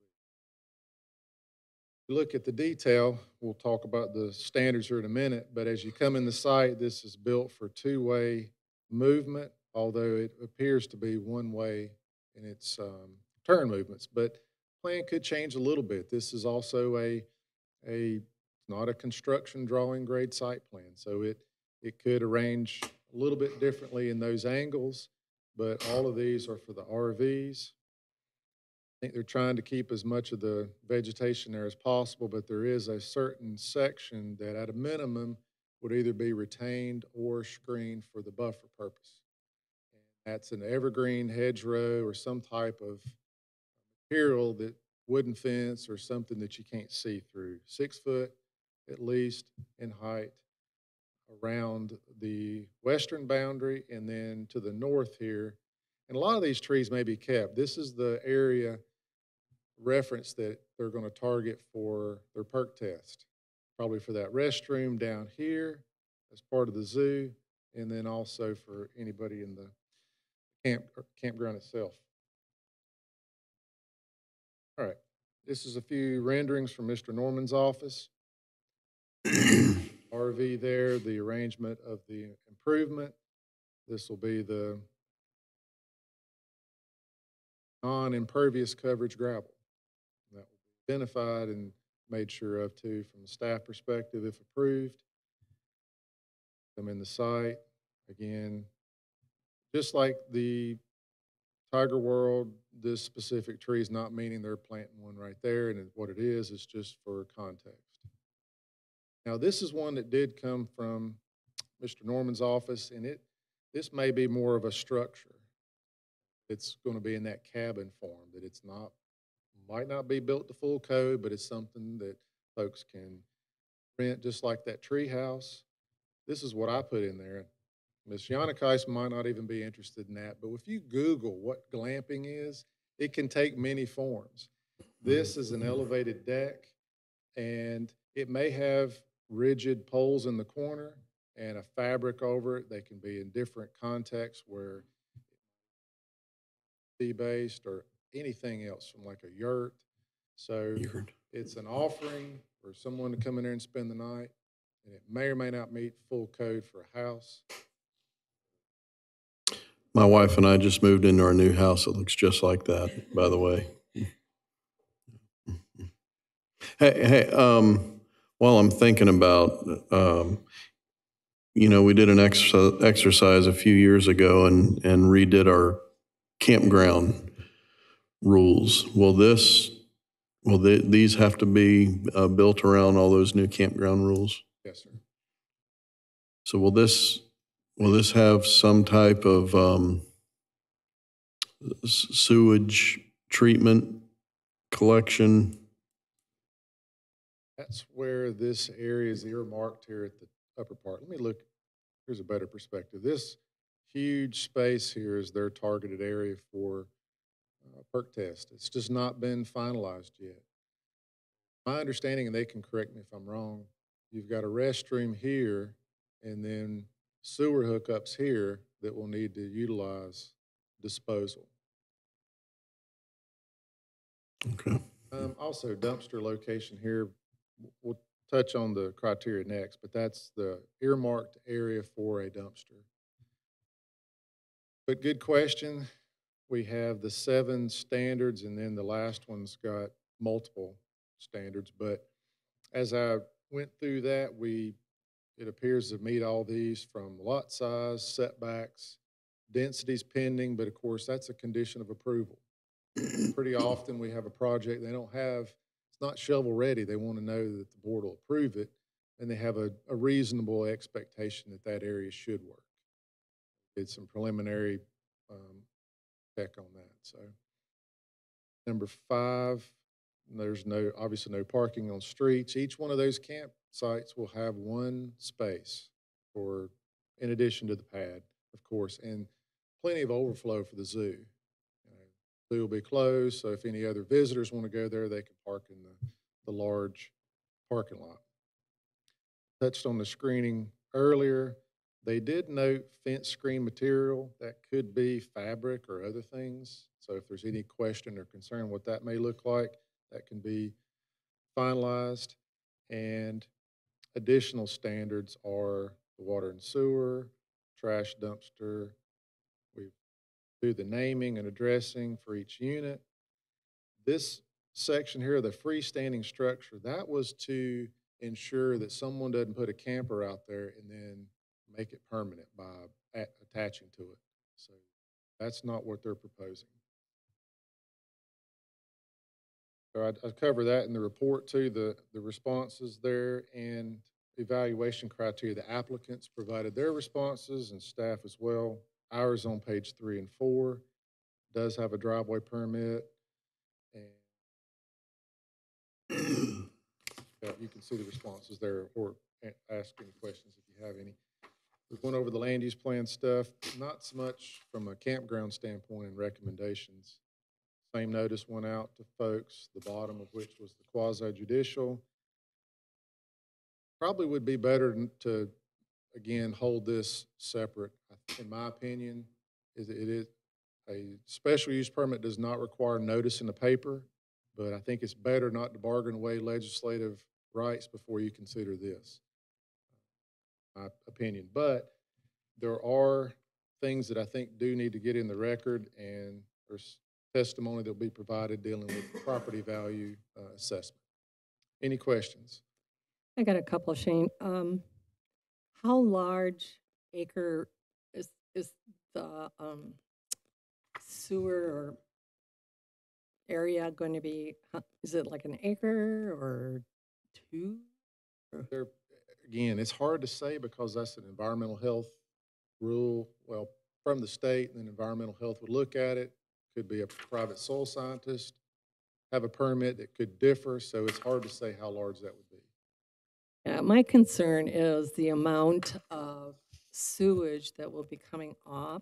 be. Look at the detail, we'll talk about the standards here in a minute, but as you come in the site, this is built for two-way movement, although it appears to be one-way in its turn movements, but plan could change a little bit. This is also not a construction drawing grade site plan, so it could arrange a little bit differently in those angles, but all of these are for the RVs. I think they're trying to keep as much of the vegetation there as possible, but there is a certain section that at a minimum would either be retained or screened for the buffer purpose. And that's an evergreen hedgerow or some type of material, that wooden fence or something that you can't see through. 6 foot at least in height around the western boundary, and then to the north here. And a lot of these trees may be kept. This is the area reference that they're going to target for their perk test, probably for that restroom down here as part of the zoo, and then also for anybody in the campground itself. All right, this is a few renderings from Mr. Norman's office. RV there, the arrangement of the improvement. This will be the non-impervious coverage gravel. That will be identified and made sure of too from the staff perspective if approved. Come in the site. Again, just like the Tiger World, this specific tree is not meaning they're planting one right there, and what it is just for context. Now, this is one that did come from Mr. Norman's office, and this may be more of a structure. It's going to be in that cabin form, that it's not, might not be built to full code, but it's something that folks can rent, just like that tree house. This is what I put in there. Ms. Jaunakais might not even be interested in that, but if you Google what glamping is, it can take many forms. This is an elevated deck, and it may have rigid poles in the corner and a fabric over it. They can be in different contexts, where based or anything else, from like a yurt. So it's an offering for someone to come in there and spend the night, and it may or may not meet full code for a house. My wife and I just moved into our new house. It looks just like that, by the way. Hey, while I'm thinking about, we did an exercise a few years ago and redid our campground rules. Will these have to be built around all those new campground rules? Yes, sir. So will this have some type of sewage treatment collection? That's where this area is earmarked here at the upper part. Let me look. Here's a better perspective. This huge space here is their targeted area for perk test. It's just not been finalized yet. My understanding, and they can correct me if I'm wrong, you've got a restroom here and then sewer hookups here that will need to utilize disposal. Okay. Also, dumpster location here, we'll touch on the criteria next, but that's the earmarked area for a dumpster. But good question. We have the 7 standards, and then the last one's got multiple standards. But as I went through that, it appears to meet all these from lot size, setbacks, densities pending, but of course, that's a condition of approval. Pretty often we have a project, it's not shovel ready. They want to know that the board will approve it, and they have a reasonable expectation that that area should work. Did some preliminary check on that. So number 5, there's obviously no parking on streets. Each one of those campsites will have one space in addition to the pad, of course, and plenty of overflow for the zoo. The zoo will be closed, so if any other visitors want to go there, they can park in the large parking lot. Touched on the screening earlier. They did note fence screen material. That could be fabric or other things. So if there's any question or concern what that may look like, that can be finalized. And additional standards are the water and sewer, trash dumpster. We do the naming and addressing for each unit. This section here, the freestanding structure, that was to ensure that someone doesn't put a camper out there and then make it permanent by attaching to it. So that's not what they're proposing. So I cover that in the report too, the responses there and evaluation criteria. The applicants provided their responses and staff as well. Ours on page 3 and 4 does have a driveway permit, and you can see the responses there or ask any questions if you have any. We went over the land use plan stuff, not so much from a campground standpoint and recommendations. Same notice went out to folks, the bottom of which was the quasi-judicial. Probably would be better to, again, hold this separate. In my opinion, it is a special use permit does not require notice in the paper, but I think it's better not to bargain away legislative rights before you consider this. My opinion. But there are things that I think do need to get in the record, and there's testimony that will be provided dealing with property value assessment. Any questions? I got a couple, Shane. How large acre is the sewer or area going to be? Is it like an acre or 2? Again, it's hard to say because that's an environmental health rule. Well, from the state, and then environmental health would look at it. Could be a private soil scientist, have a permit that could differ. So it's hard to say how large that would be. Yeah, my concern is the amount of sewage that will be coming off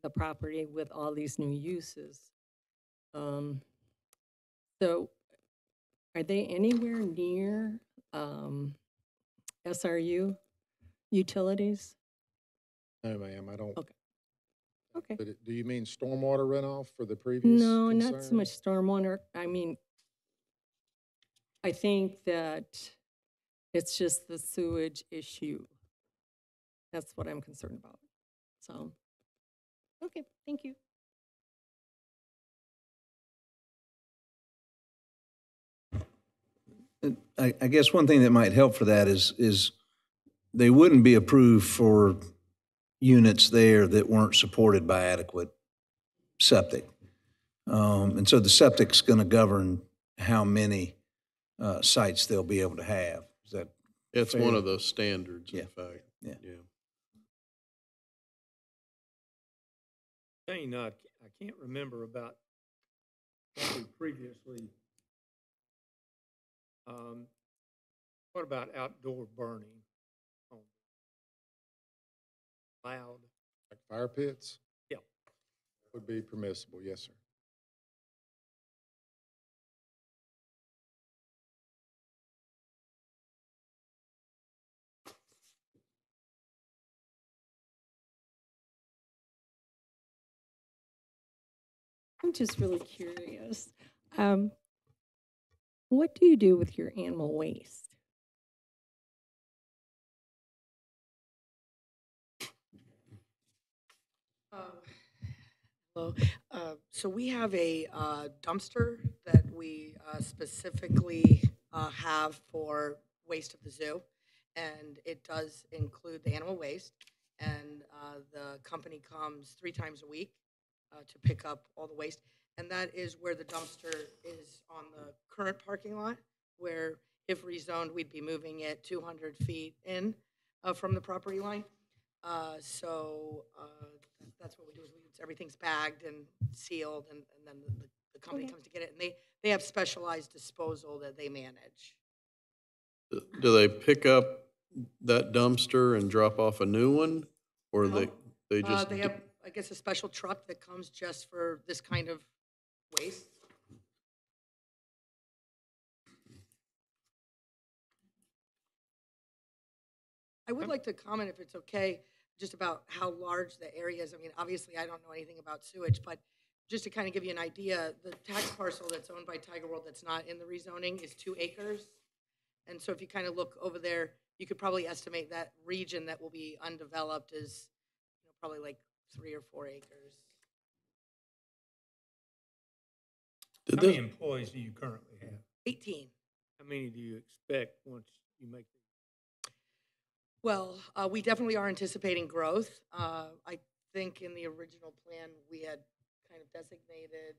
the property with all these new uses. So are they anywhere near SRU utilities? No, ma'am, I don't. Okay. Okay. But do you mean stormwater runoff for the previous No, concern? not so much stormwater. I mean, I think that it's just the sewage issue. That's what I'm concerned about. So Okay, thank you. I guess one thing that might help for that is they wouldn't be approved for units there that weren't supported by adequate septic. And so the septic's going to govern how many sites they'll be able to have. Is that It's fair? one of those standards, Yeah. in fact. Yeah. Thing, I can't remember about what we previously. What about outdoor burning? Loud. Like fire pits? Yeah. Would be permissible, yes, sir. I'm just really curious. What do you do with your animal waste? Hello. So we have a dumpster that we specifically have for waste of the zoo, and it does include the animal waste. And the company comes 3 times a week to pick up all the waste, and that is where the dumpster is on the current parking lot, where if rezoned, we'd be moving it 200 feet in from the property line. That's what we do. Is everything's bagged and sealed, and then the company comes to get it, and they have specialized disposal that they manage. Do they pick up that dumpster and drop off a new one? Or No. they just? They have, I guess, a special truck that comes just for this kind of waste. I would like to comment, if it's okay, just about how large the area is. I mean, obviously, I don't know anything about sewage, but just to kind of give you an idea, the tax parcel that's owned by Tiger World that's not in the rezoning is 2 acres. And so if you kind of look over there, you could probably estimate that region that will be undeveloped is, probably like 3 or 4 acres. How many employees do you currently have? 18. How many do you expect once you make the? Well, we definitely are anticipating growth. I think in the original plan, we had kind of designated.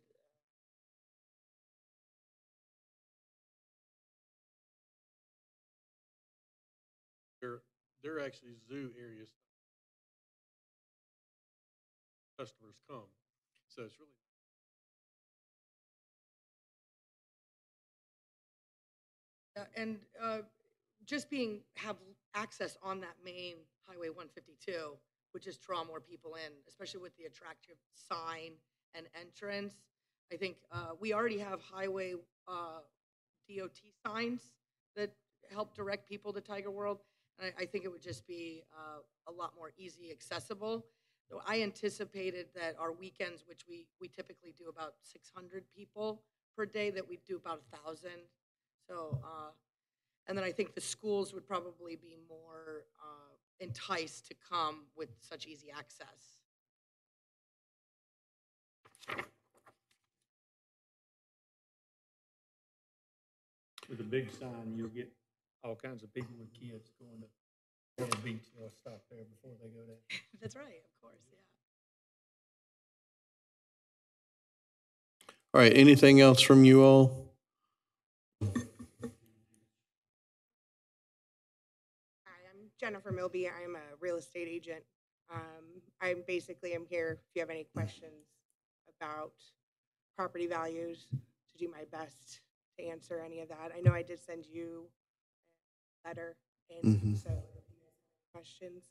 They're actually zoo areas. Customers come, so it's really. And just have access on that main Highway 152 would just draw more people in, especially with the attractive sign and entrance. I think we already have highway DOT signs that help direct people to Tiger World. And I think it would just be a lot more easy accessible. So I anticipated that our weekends, which we typically do about 600 people per day, that we'd do about 1,000. So, and then I think the schools would probably be more enticed to come with such easy access. With a big sign, you'll get all kinds of people with kids going to the beach. They'll stop there before they go down. That's right, of course, yeah. All right, anything else from you all? Jennifer Milby. I'm a real estate agent. I basically am here if you have any questions about property values, to do my best to answer any of that. I know I did send you a letter in, so if you have questions.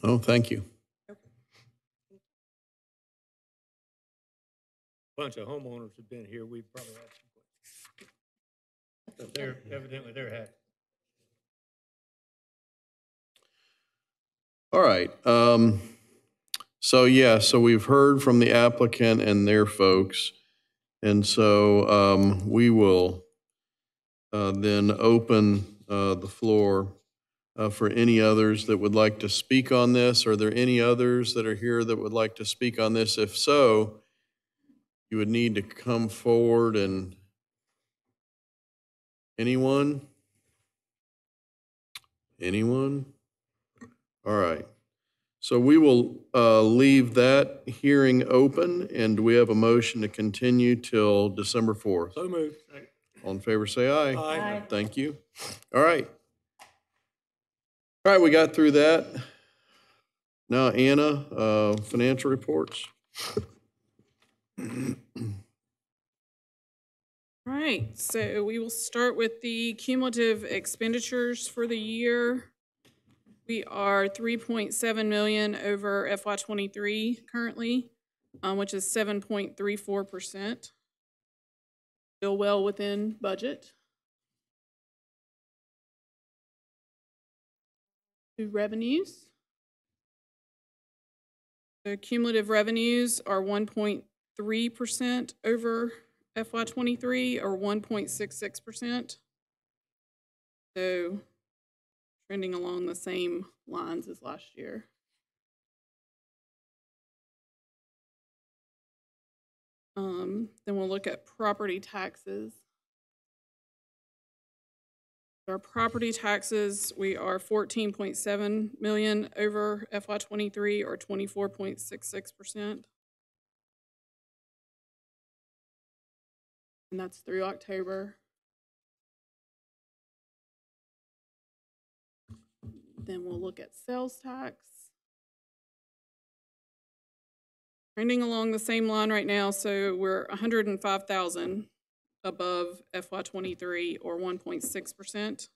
Oh, thank you. Okay. A bunch of homeowners have been here. We probably have some questions. But they're happy. All right. So we've heard from the applicant and their folks. And so we will then open the floor for any others that would like to speak on this. Are there any others that are here that would like to speak on this? If so, you would need to come forward. And anyone? Anyone? All right. So we will leave that hearing open, and do we have a motion to continue till December 4th? So moved. All in favor, say aye. Aye. Thank you. All right. All right, we got through that. Now, Anna, financial reports. All right, so we will start with the cumulative expenditures for the year. We are 3.7 million over FY23 currently, which is 7.34%. Still well within budget. To revenues. The cumulative revenues are 1.3% over FY23 or 1.66%. So trending along the same lines as last year. Then we'll look at property taxes. Our property taxes, we are 14.7 million over FY23 or 24.66%. And that's through October. Then we'll look at sales tax. Trending along the same line right now, so we're 105,000 above FY23 or 1.6%.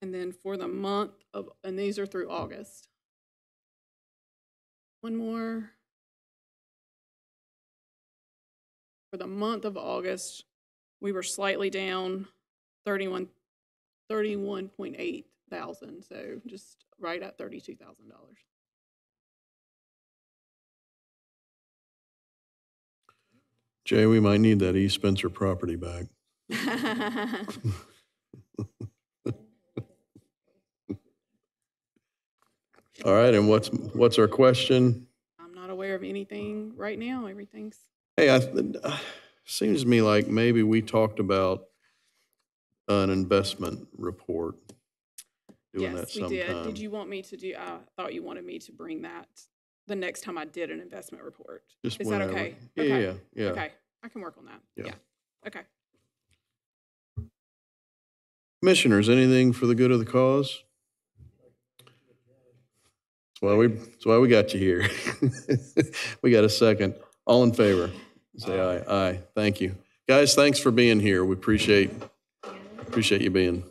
And then for the month of, and these are through August. One more. For the month of August, we were slightly down 31.8 thousand, so just right at $32,000. Jay, we might need that East Spencer property back. All right, and what's our question? I'm not aware of anything right now. Everything's. Hey, seems to me like maybe we talked about an investment report. Doing that Yes, we sometime. did. Did you want me to do? I thought you wanted me to bring that the next time I did an investment report. Just Is whenever. that okay? Yeah, Okay. yeah. Okay, I can work on that. Yeah. Okay. Commissioners, anything for the good of the cause? That's why we got you here. We got a second. All in favor? Say aye. Aye. Thank you. Guys, thanks for being here. We appreciate you being.